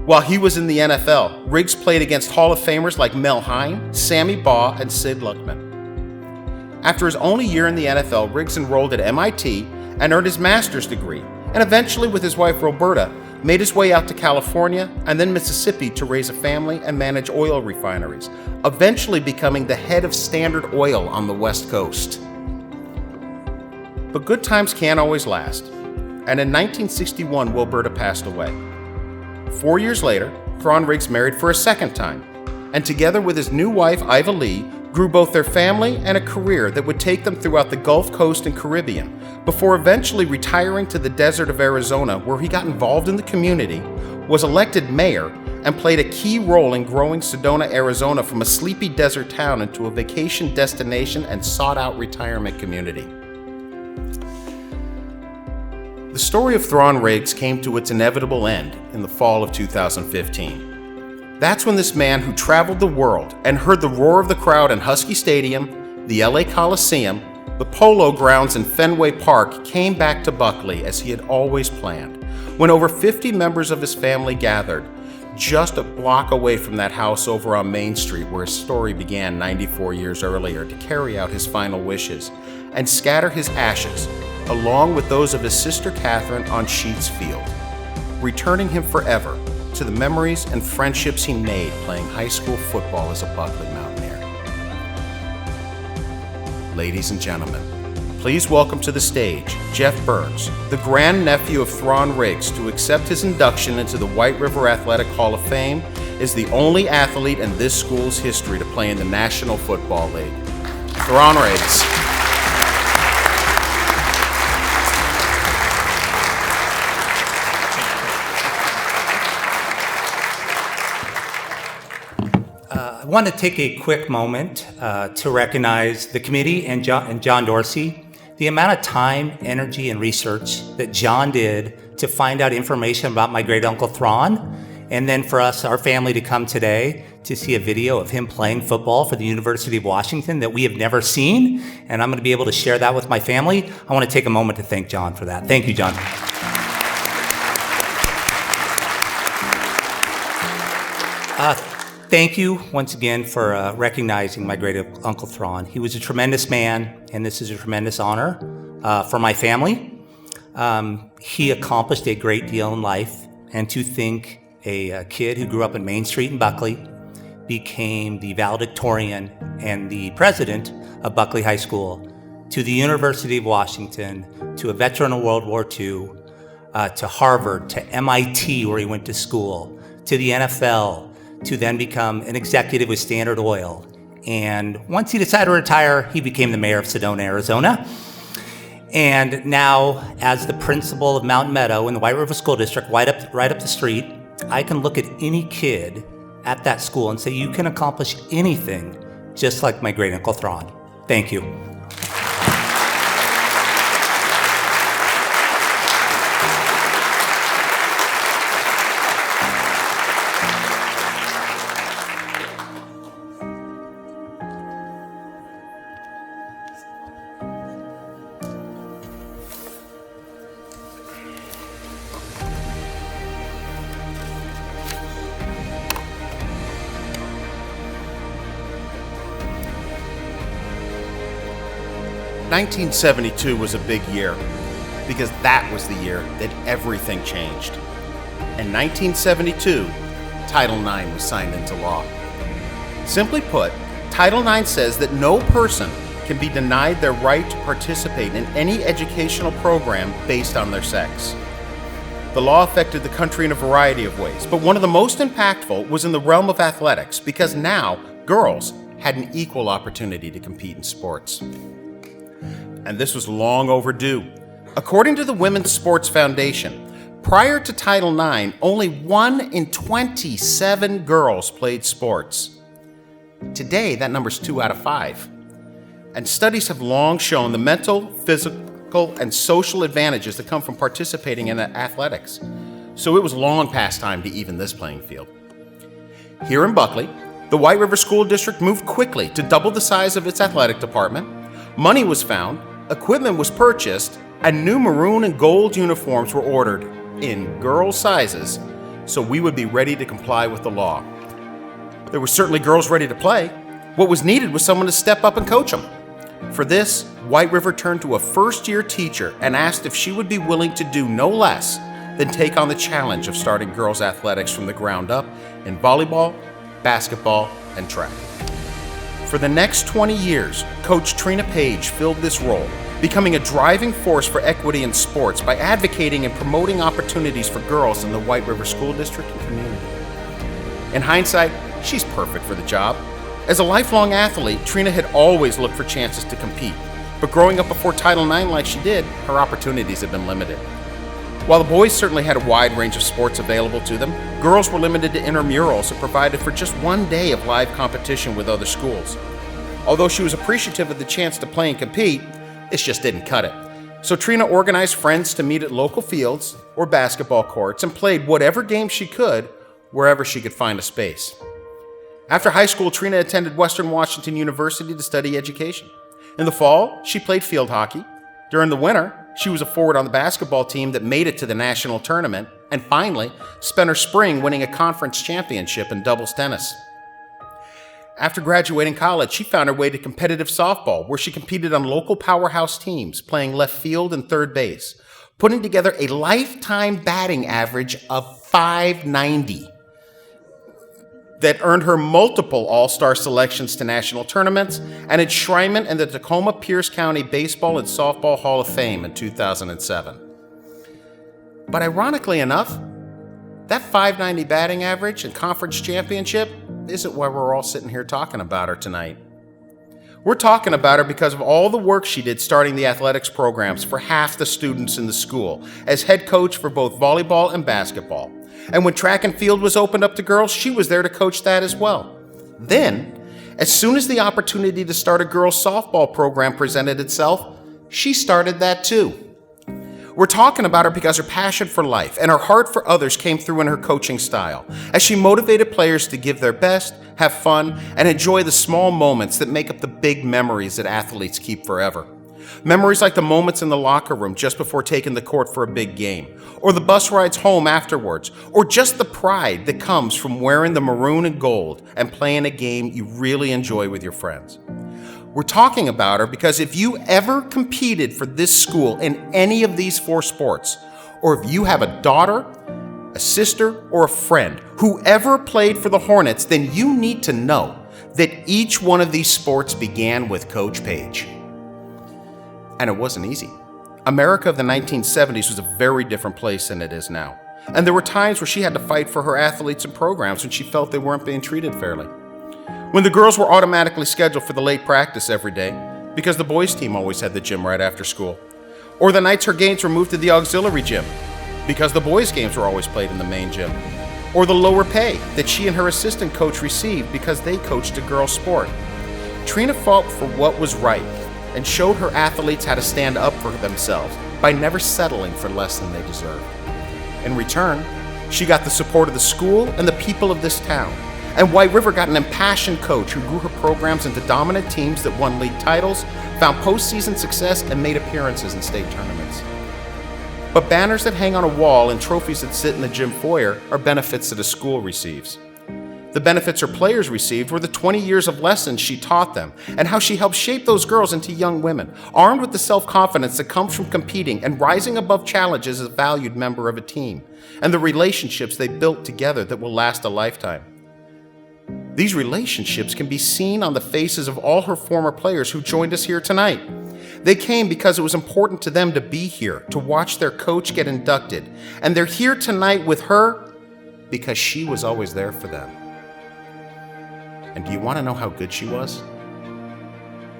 While he was in the NFL, Riggs played against Hall of Famers like Mel Hein, Sammy Baugh, and Sid Luckman. After his only year in the NFL, Riggs enrolled at MIT and earned his master's degree, and eventually, with his wife Roberta, made his way out to California and then Mississippi to raise a family and manage oil refineries, eventually becoming the head of Standard Oil on the West Coast. But good times can't always last, and in 1961, Wilberta passed away. 4 years later, Thron Riggs married for a second time, and together with his new wife, Iva Lee, grew both their family and a career that would take them throughout the Gulf Coast and Caribbean, before eventually retiring to the desert of Arizona, where he got involved in the community, was elected mayor, and played a key role in growing Sedona, Arizona from a sleepy desert town into a vacation destination and sought-out retirement community. The story of Thron Riggs came to its inevitable end in the fall of 2015. That's when this man who traveled the world and heard the roar of the crowd in Husky Stadium, the LA Coliseum, the Polo Grounds, and Fenway Park came back to Buckley as he had always planned, when over 50 members of his family gathered just a block away from that house over on Main Street where his story began 94 years earlier, to carry out his final wishes and scatter his ashes along with those of his sister Catherine on Sheets Field, returning him forever to the memories and friendships he made playing high school football as a Buckley Mountaineer. Ladies and gentlemen, please welcome to the stage Jeff Burns, the grandnephew of Thron Riggs, to accept his induction into the White River Athletic Hall of Fame as the only athlete in this school's history to play in the National Football League. Thron Riggs. I want to take a quick moment to recognize the committee and John Dorsey. The amount of time, energy, and research that John did to find out information about my great uncle Thron, and then for us, our family, to come today to see a video of him playing football for the University of Washington that we have never seen, and I'm going to be able to share that with my family. I want to take a moment to thank John for that. Thank you, John. Thank you once again for recognizing my great uncle Thron. He was a tremendous man, and this is a tremendous honor for my family. He accomplished a great deal in life, and to think a kid who grew up in Main Street in Buckley became the valedictorian and the president of Buckley High School, to the University of Washington, to a veteran of World War II, to Harvard, to MIT where he went to school, to the NFL, to then become an executive with Standard Oil. And once he decided to retire, he became the mayor of Sedona, Arizona. And now, as the principal of Mountain Meadow in the White River School District, right up the street, I can look at any kid at that school and say, you can accomplish anything just like my great uncle Thron. Thank you. 1972 was a big year because that was the year that everything changed. In 1972, Title IX was signed into law. Simply put, Title IX says that no person can be denied their right to participate in any educational program based on their sex. The law affected the country in a variety of ways, but one of the most impactful was in the realm of athletics, because now girls had an equal opportunity to compete in sports. And this was long overdue. According to the Women's Sports Foundation, prior to Title IX, only 1 in 27 girls played sports. Today, that number's 2 out of 5. And studies have long shown the mental, physical, and social advantages that come from participating in athletics. So it was long past time to even this playing field. Here in Buckley, the White River School District moved quickly to double the size of its athletic department. Money was found, equipment was purchased, and new maroon and gold uniforms were ordered in girl sizes so we would be ready to comply with the law. There were certainly girls ready to play. What was needed was someone to step up and coach them. For this, White River turned to a first-year teacher and asked if she would be willing to do no less than take on the challenge of starting girls' athletics from the ground up in volleyball, basketball, and track. For the next 20 years, Coach Trina Page filled this role, becoming a driving force for equity in sports by advocating and promoting opportunities for girls in the White River School District and community. In hindsight, she's perfect for the job. As a lifelong athlete, Trina had always looked for chances to compete, but growing up before Title IX like she did, her opportunities had been limited. While the boys certainly had a wide range of sports available to them, girls were limited to intramurals that provided for just one day of live competition with other schools. Although she was appreciative of the chance to play and compete, this just didn't cut it. So Trina organized friends to meet at local fields or basketball courts and played whatever games she could wherever she could find a space. After high school, Trina attended Western Washington University to study education. In the fall, she played field hockey. During the winter, she was a forward on the basketball team that made it to the national tournament, and finally spent her spring winning a conference championship in doubles tennis. After graduating college, she found her way to competitive softball, where she competed on local powerhouse teams, playing left field and third base, putting together a lifetime batting average of .590 that earned her multiple all-star selections to national tournaments and enshrinement in the Tacoma-Pierce County Baseball and Softball Hall of Fame in 2007. But ironically enough, that .590 batting average and conference championship isn't why we're all sitting here talking about her tonight. We're talking about her because of all the work she did starting the athletics programs for half the students in the school as head coach for both volleyball and basketball. And when track and field was opened up to girls, she was there to coach that as well. Then, as soon as the opportunity to start a girls' softball program presented itself, she started that too. We're talking about her because her passion for life and her heart for others came through in her coaching style, as she motivated players to give their best, have fun, and enjoy the small moments that make up the big memories that athletes keep forever. Memories like the moments in the locker room just before taking the court for a big game, or the bus rides home afterwards, or just the pride that comes from wearing the maroon and gold and playing a game you really enjoy with your friends. We're talking about her because if you ever competed for this school in any of these four sports, or if you have a daughter, a sister, or a friend who ever played for the Hornets, then you need to know that each one of these sports began with Coach Page. And it wasn't easy. America of the 1970s was a very different place than it is now. And there were times where she had to fight for her athletes and programs when she felt they weren't being treated fairly. When the girls were automatically scheduled for the late practice every day, because the boys' team always had the gym right after school. Or the nights her games were moved to the auxiliary gym, because the boys' games were always played in the main gym. Or the lower pay that she and her assistant coach received because they coached a girls' sport. Trina fought for what was right and showed her athletes how to stand up for themselves by never settling for less than they deserved. In return, she got the support of the school and the people of this town. And White River got an impassioned coach who grew her programs into dominant teams that won league titles, found postseason success, and made appearances in state tournaments. But banners that hang on a wall and trophies that sit in the gym foyer are benefits that a school receives. The benefits her players received were the 20 years of lessons she taught them and how she helped shape those girls into young women, armed with the self-confidence that comes from competing and rising above challenges as a valued member of a team, and the relationships they built together that will last a lifetime. These relationships can be seen on the faces of all her former players who joined us here tonight. They came because it was important to them to be here, to watch their coach get inducted, and they're here tonight with her because she was always there for them. And do you want to know how good she was?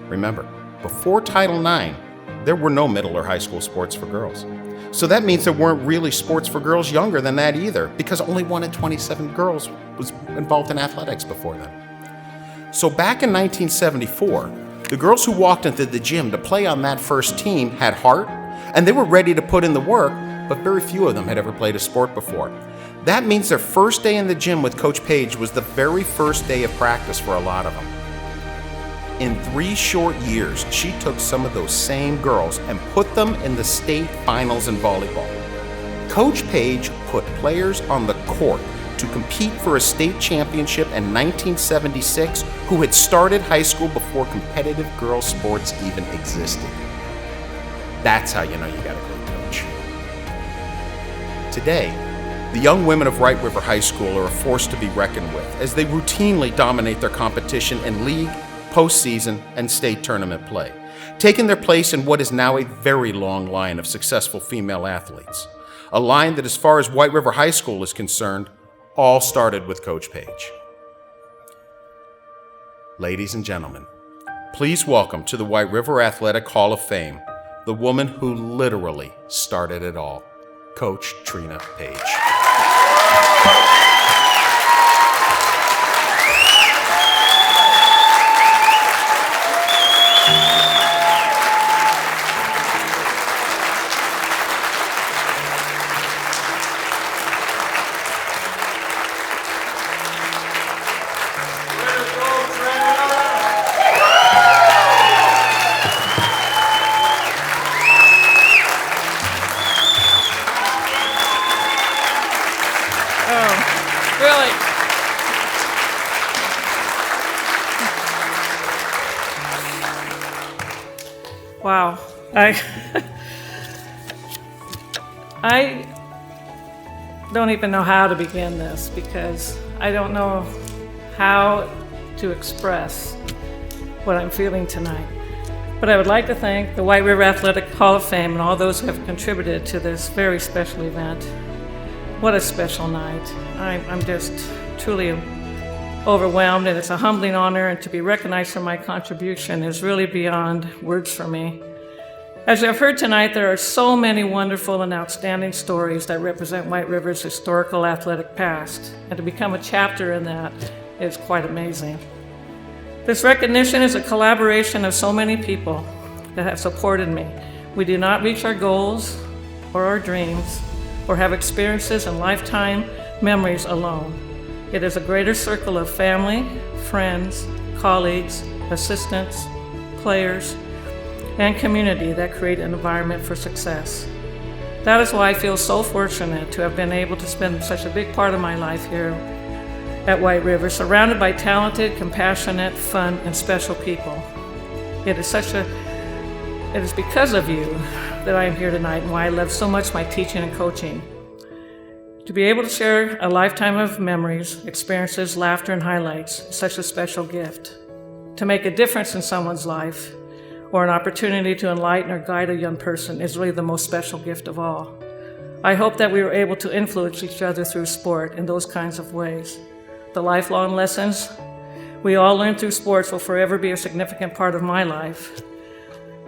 Remember, before Title IX, there were no middle or high school sports for girls. So that means there weren't really sports for girls younger than that either, because only 1 in 27 girls was involved in athletics before then. So back in 1974, the girls who walked into the gym to play on that first team had heart, and they were ready to put in the work, but very few of them had ever played a sport before. That means their first day in the gym with Coach Page was the very first day of practice for a lot of them. In 3 short years, she took some of those same girls and put them in the state finals in volleyball. Coach Page put players on the court to compete for a state championship in 1976 who had started high school before competitive girls' sports even existed. That's how you know you got a great coach. Today, the young women of Wright River High School are a force to be reckoned with as they routinely dominate their competition in league, postseason, and state tournament play, taking their place in what is now a very long line of successful female athletes. A line that, as far as White River High School is concerned, all started with Coach Page. Ladies and gentlemen, please welcome to the White River Athletic Hall of Fame the woman who literally started it all, Coach Trina Page. Wow. I don't even know how to begin this because I don't know how to express what I'm feeling tonight. But I would like to thank the White River Athletic Hall of Fame and all those who have contributed to this very special event. What a special night. I'm just truly overwhelmed, and it's a humbling honor, and to be recognized for my contribution is really beyond words for me. As you have heard tonight, there are so many wonderful and outstanding stories that represent White River's historical athletic past, and to become a chapter in that is quite amazing. This recognition is a collaboration of so many people that have supported me. We do not reach our goals or our dreams or have experiences and lifetime memories alone. It is a greater circle of family, friends, colleagues, assistants, players, and community that create an environment for success. That is why I feel so fortunate to have been able to spend such a big part of my life here at White River, surrounded by talented, compassionate, fun, and special people. It is because of you that I am here tonight and why I love so much my teaching and coaching. To be able to share a lifetime of memories, experiences, laughter, and highlights is such a special gift. To make a difference in someone's life, or an opportunity to enlighten or guide a young person, is really the most special gift of all. I hope that we were able to influence each other through sport in those kinds of ways. The lifelong lessons we all learn through sports will forever be a significant part of my life.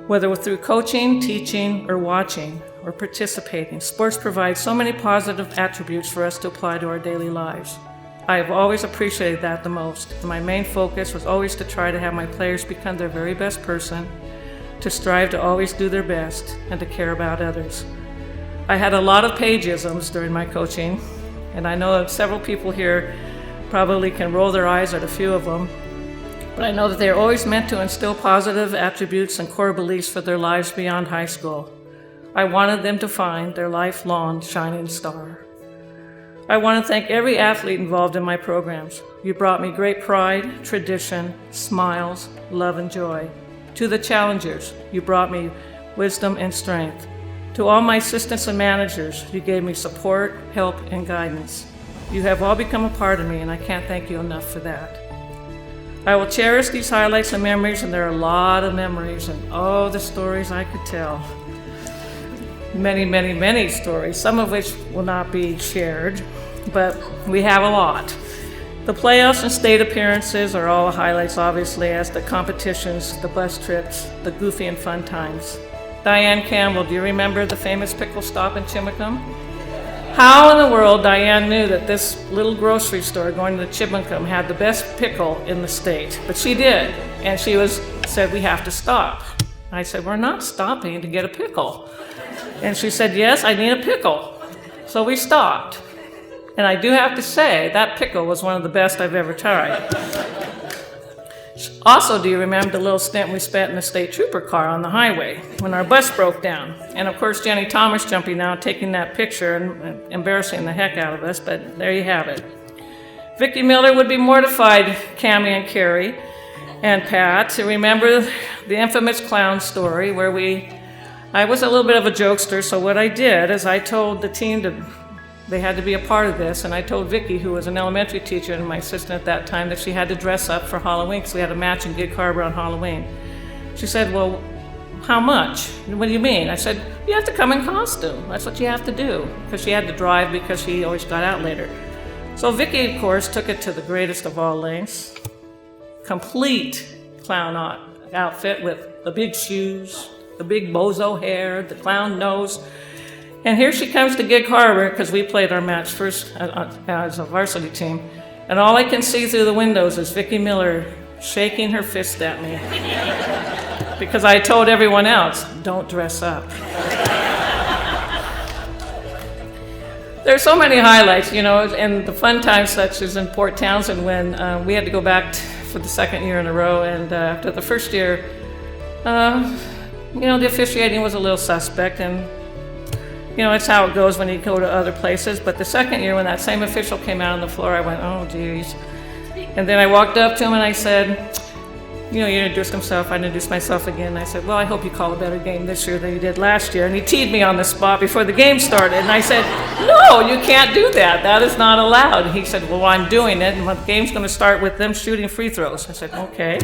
Whether through coaching, teaching, or watching, or participating, sports provide so many positive attributes for us to apply to our daily lives. I have always appreciated that the most, and my main focus was always to try to have my players become their very best person, to strive to always do their best, and to care about others. I had a lot of Pageisms during my coaching, and I know that several people here probably can roll their eyes at a few of them, but I know that they are always meant to instill positive attributes and core beliefs for their lives beyond high school. I wanted them to find their lifelong shining star. I want to thank every athlete involved in my programs. You brought me great pride, tradition, smiles, love, and joy. To the challengers, you brought me wisdom and strength. To all my assistants and managers, you gave me support, help, and guidance. You have all become a part of me, and I can't thank you enough for that. I will cherish these highlights and memories, and there are a lot of memories, and oh, the stories I could tell. Many, many, many stories, some of which will not be shared, but we have a lot. The playoffs and state appearances are all highlights, obviously, as the competitions, the bus trips, the goofy and fun times. Diane Campbell, do you remember the famous pickle stop in Chimacum? How in the world Diane knew that this little grocery store going to Chimacum had the best pickle in the state? But she did, and she said, we have to stop. I said, we're not stopping to get a pickle. And she said, yes, I need a pickle. So we stopped. And I do have to say, that pickle was one of the best I've ever tried. Also, do you remember the little stint we spent in the state trooper car on the highway when our bus broke down? And of course, Jenny Thomas jumping out, taking that picture and embarrassing the heck out of us, but there you have it. Vicki Miller would be mortified, Cammie and Carrie and Pat, to remember the infamous clown story where I was a little bit of a jokester, so what I did is I told the team they had to be a part of this, and I told Vicki, who was an elementary teacher and my assistant at that time, that she had to dress up for Halloween because we had a match in Gig Harbor on Halloween. She said, well, how much? What do you mean? I said, you have to come in costume. That's what you have to do, because she had to drive because she always got out later. So Vicki, of course, took it to the greatest of all lengths. Complete clown outfit with the big shoes, the big bozo hair, the clown nose. And here she comes to Gig Harbor, because we played our match first as a varsity team. And all I can see through the windows is Vicki Miller shaking her fist at me. Because I told everyone else, don't dress up. There's so many highlights, and the fun times such as in Port Townsend when we had to go back for the second year in a row. And after the first year, the officiating was a little suspect, and it's how it goes when you go to other places. But the second year, when that same official came out on the floor, I went, oh, geez. And then I walked up to him and I said, he introduced himself. I introduced myself again. And I said, well, I hope you call a better game this year than you did last year. And he teed me on the spot before the game started. And I said, no, you can't do that. That is not allowed. And he said, well, I'm doing it. And the game's going to start with them shooting free throws. I said, okay.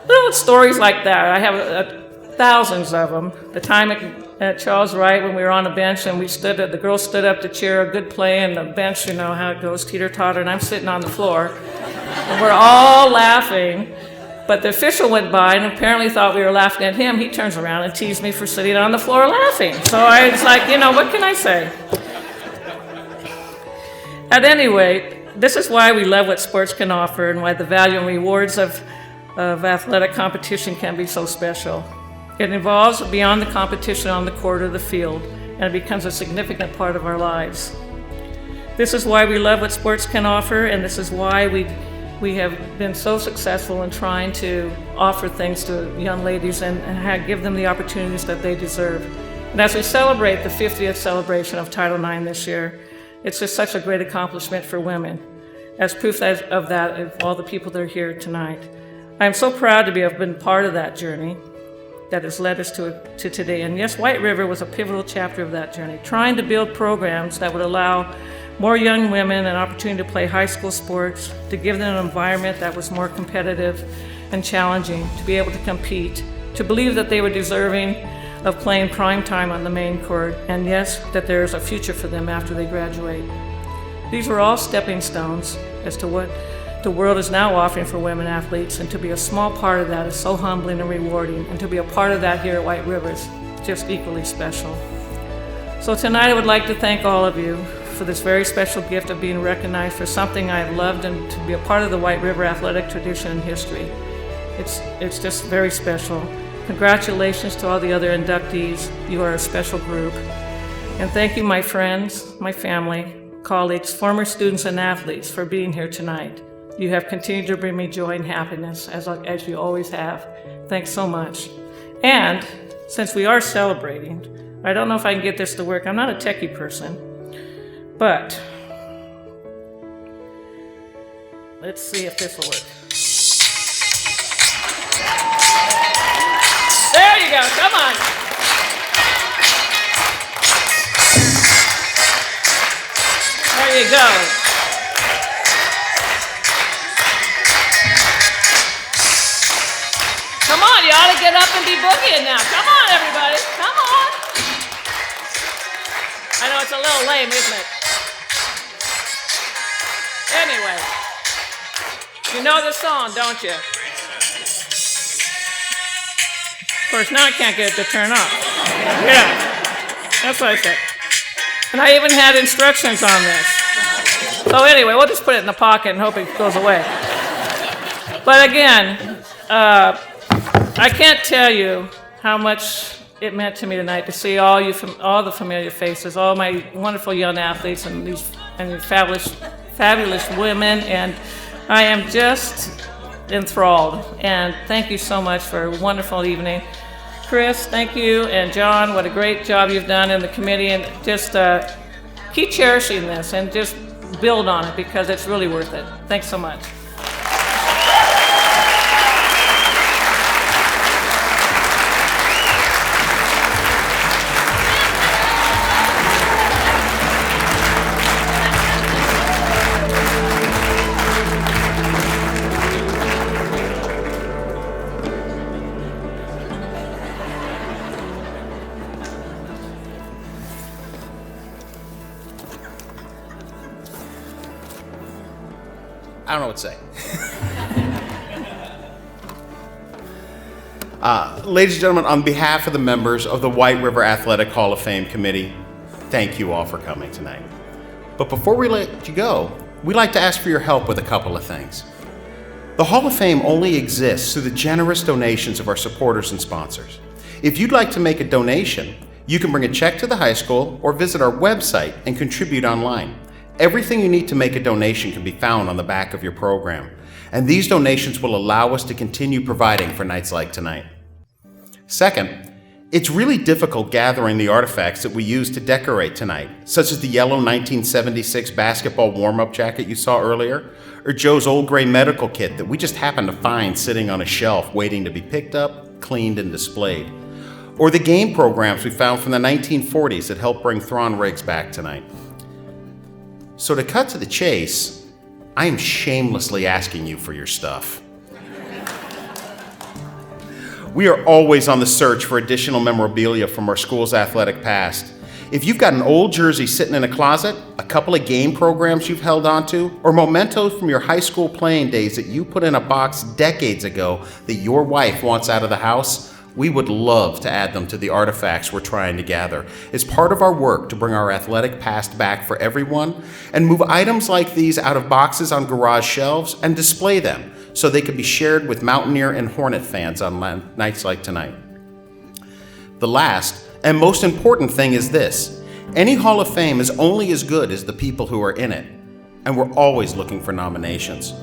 Little stories like that. I have thousands of them. The time at Charles Wright when we were on a bench and the girls stood up to cheer a good play, and the bench, how it goes, teeter-totter, and I'm sitting on the floor. And we're all laughing, but the official went by and apparently thought we were laughing at him. He turns around and teased me for sitting on the floor laughing. So I was like, what can I say? At any rate, this is why we love what sports can offer and why the value and rewards of athletic competition can be so special. It evolves beyond the competition on the court or the field, and it becomes a significant part of our lives. This is why we love what sports can offer, and this is why we have been so successful in trying to offer things to young ladies and give them the opportunities that they deserve. And as we celebrate the 50th celebration of Title IX this year, it's just such a great accomplishment for women. As proof of that, of all the people that are here tonight. I am so proud to have been part of that journey that has led us to today. And yes, White River was a pivotal chapter of that journey, trying to build programs that would allow more young women an opportunity to play high school sports, to give them an environment that was more competitive and challenging, to be able to compete, to believe that they were deserving of playing prime time on the main court, and yes, that there is a future for them after they graduate. These were all stepping stones as to what the world is now offering for women athletes, and to be a small part of that is so humbling and rewarding, and to be a part of that here at White River is just equally special. So tonight I would like to thank all of you for this very special gift of being recognized for something I have loved and to be a part of the White River athletic tradition and history. It's just very special. Congratulations to all the other inductees. You are a special group. And thank you, my friends, my family, colleagues, former students and athletes for being here tonight. You have continued to bring me joy and happiness, as you always have. Thanks so much. And since we are celebrating, I don't know if I can get this to work. I'm not a techie person, but let's see if this will work. There you go, come on. There you go. Come on, you ought to get up and be boogieing now. Come on, everybody. Come on. I know it's a little lame, isn't it? Anyway, you know the song, don't you? Of course, now I can't get it to turn off. Yeah, that's what I said. And I even had instructions on this. So anyway, we'll just put it in the pocket and hope it goes away. But again, I can't tell you how much it meant to me tonight to see all the familiar faces, all my wonderful young athletes and these fabulous women and I am just enthralled, and thank you so much for a wonderful evening. Chris, thank you, and John, what a great job you've done in the committee, and just keep cherishing this and just build on it because it's really worth it. Thanks so much. I don't know what to say. Ladies and gentlemen, on behalf of the members of the White River Athletic Hall of Fame Committee, thank you all for coming tonight. But before we let you go, we'd like to ask for your help with a couple of things. The Hall of Fame only exists through the generous donations of our supporters and sponsors. If you'd like to make a donation, you can bring a check to the high school or visit our website and contribute online. Everything you need to make a donation can be found on the back of your program, and these donations will allow us to continue providing for nights like tonight. Second, it's really difficult gathering the artifacts that we use to decorate tonight, such as the yellow 1976 basketball warm-up jacket you saw earlier, or Joe's old gray medical kit that we just happened to find sitting on a shelf waiting to be picked up, cleaned, and displayed, or the game programs we found from the 1940s that helped bring Thrawn rigs back tonight. So to cut to the chase, I am shamelessly asking you for your stuff. We are always on the search for additional memorabilia from our school's athletic past. If you've got an old jersey sitting in a closet, a couple of game programs you've held onto, or mementos from your high school playing days that you put in a box decades ago that your wife wants out of the house, we would love to add them to the artifacts we're trying to gather. It's part of our work to bring our athletic past back for everyone and move items like these out of boxes on garage shelves and display them so they could be shared with Mountaineer and Hornet fans on nights like tonight. The last and most important thing is this: any Hall of Fame is only as good as the people who are in it, and we're always looking for nominations.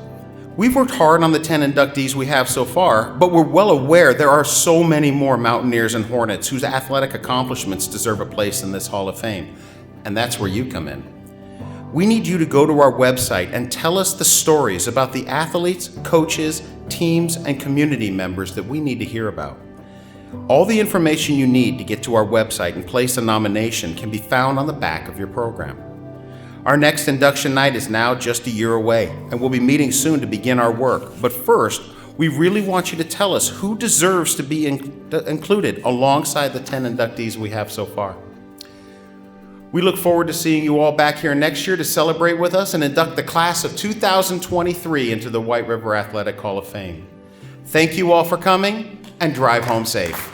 We've worked hard on the 10 inductees we have so far, but we're well aware there are so many more Mountaineers and Hornets whose athletic accomplishments deserve a place in this Hall of Fame, and that's where you come in. We need you to go to our website and tell us the stories about the athletes, coaches, teams, and community members that we need to hear about. All the information you need to get to our website and place a nomination can be found on the back of your program. Our next induction night is now just a year away, and we'll be meeting soon to begin our work. But first, we really want you to tell us who deserves to be included alongside the 10 inductees we have so far. We look forward to seeing you all back here next year to celebrate with us and induct the class of 2023 into the White River Athletic Hall of Fame. Thank you all for coming, and drive home safe.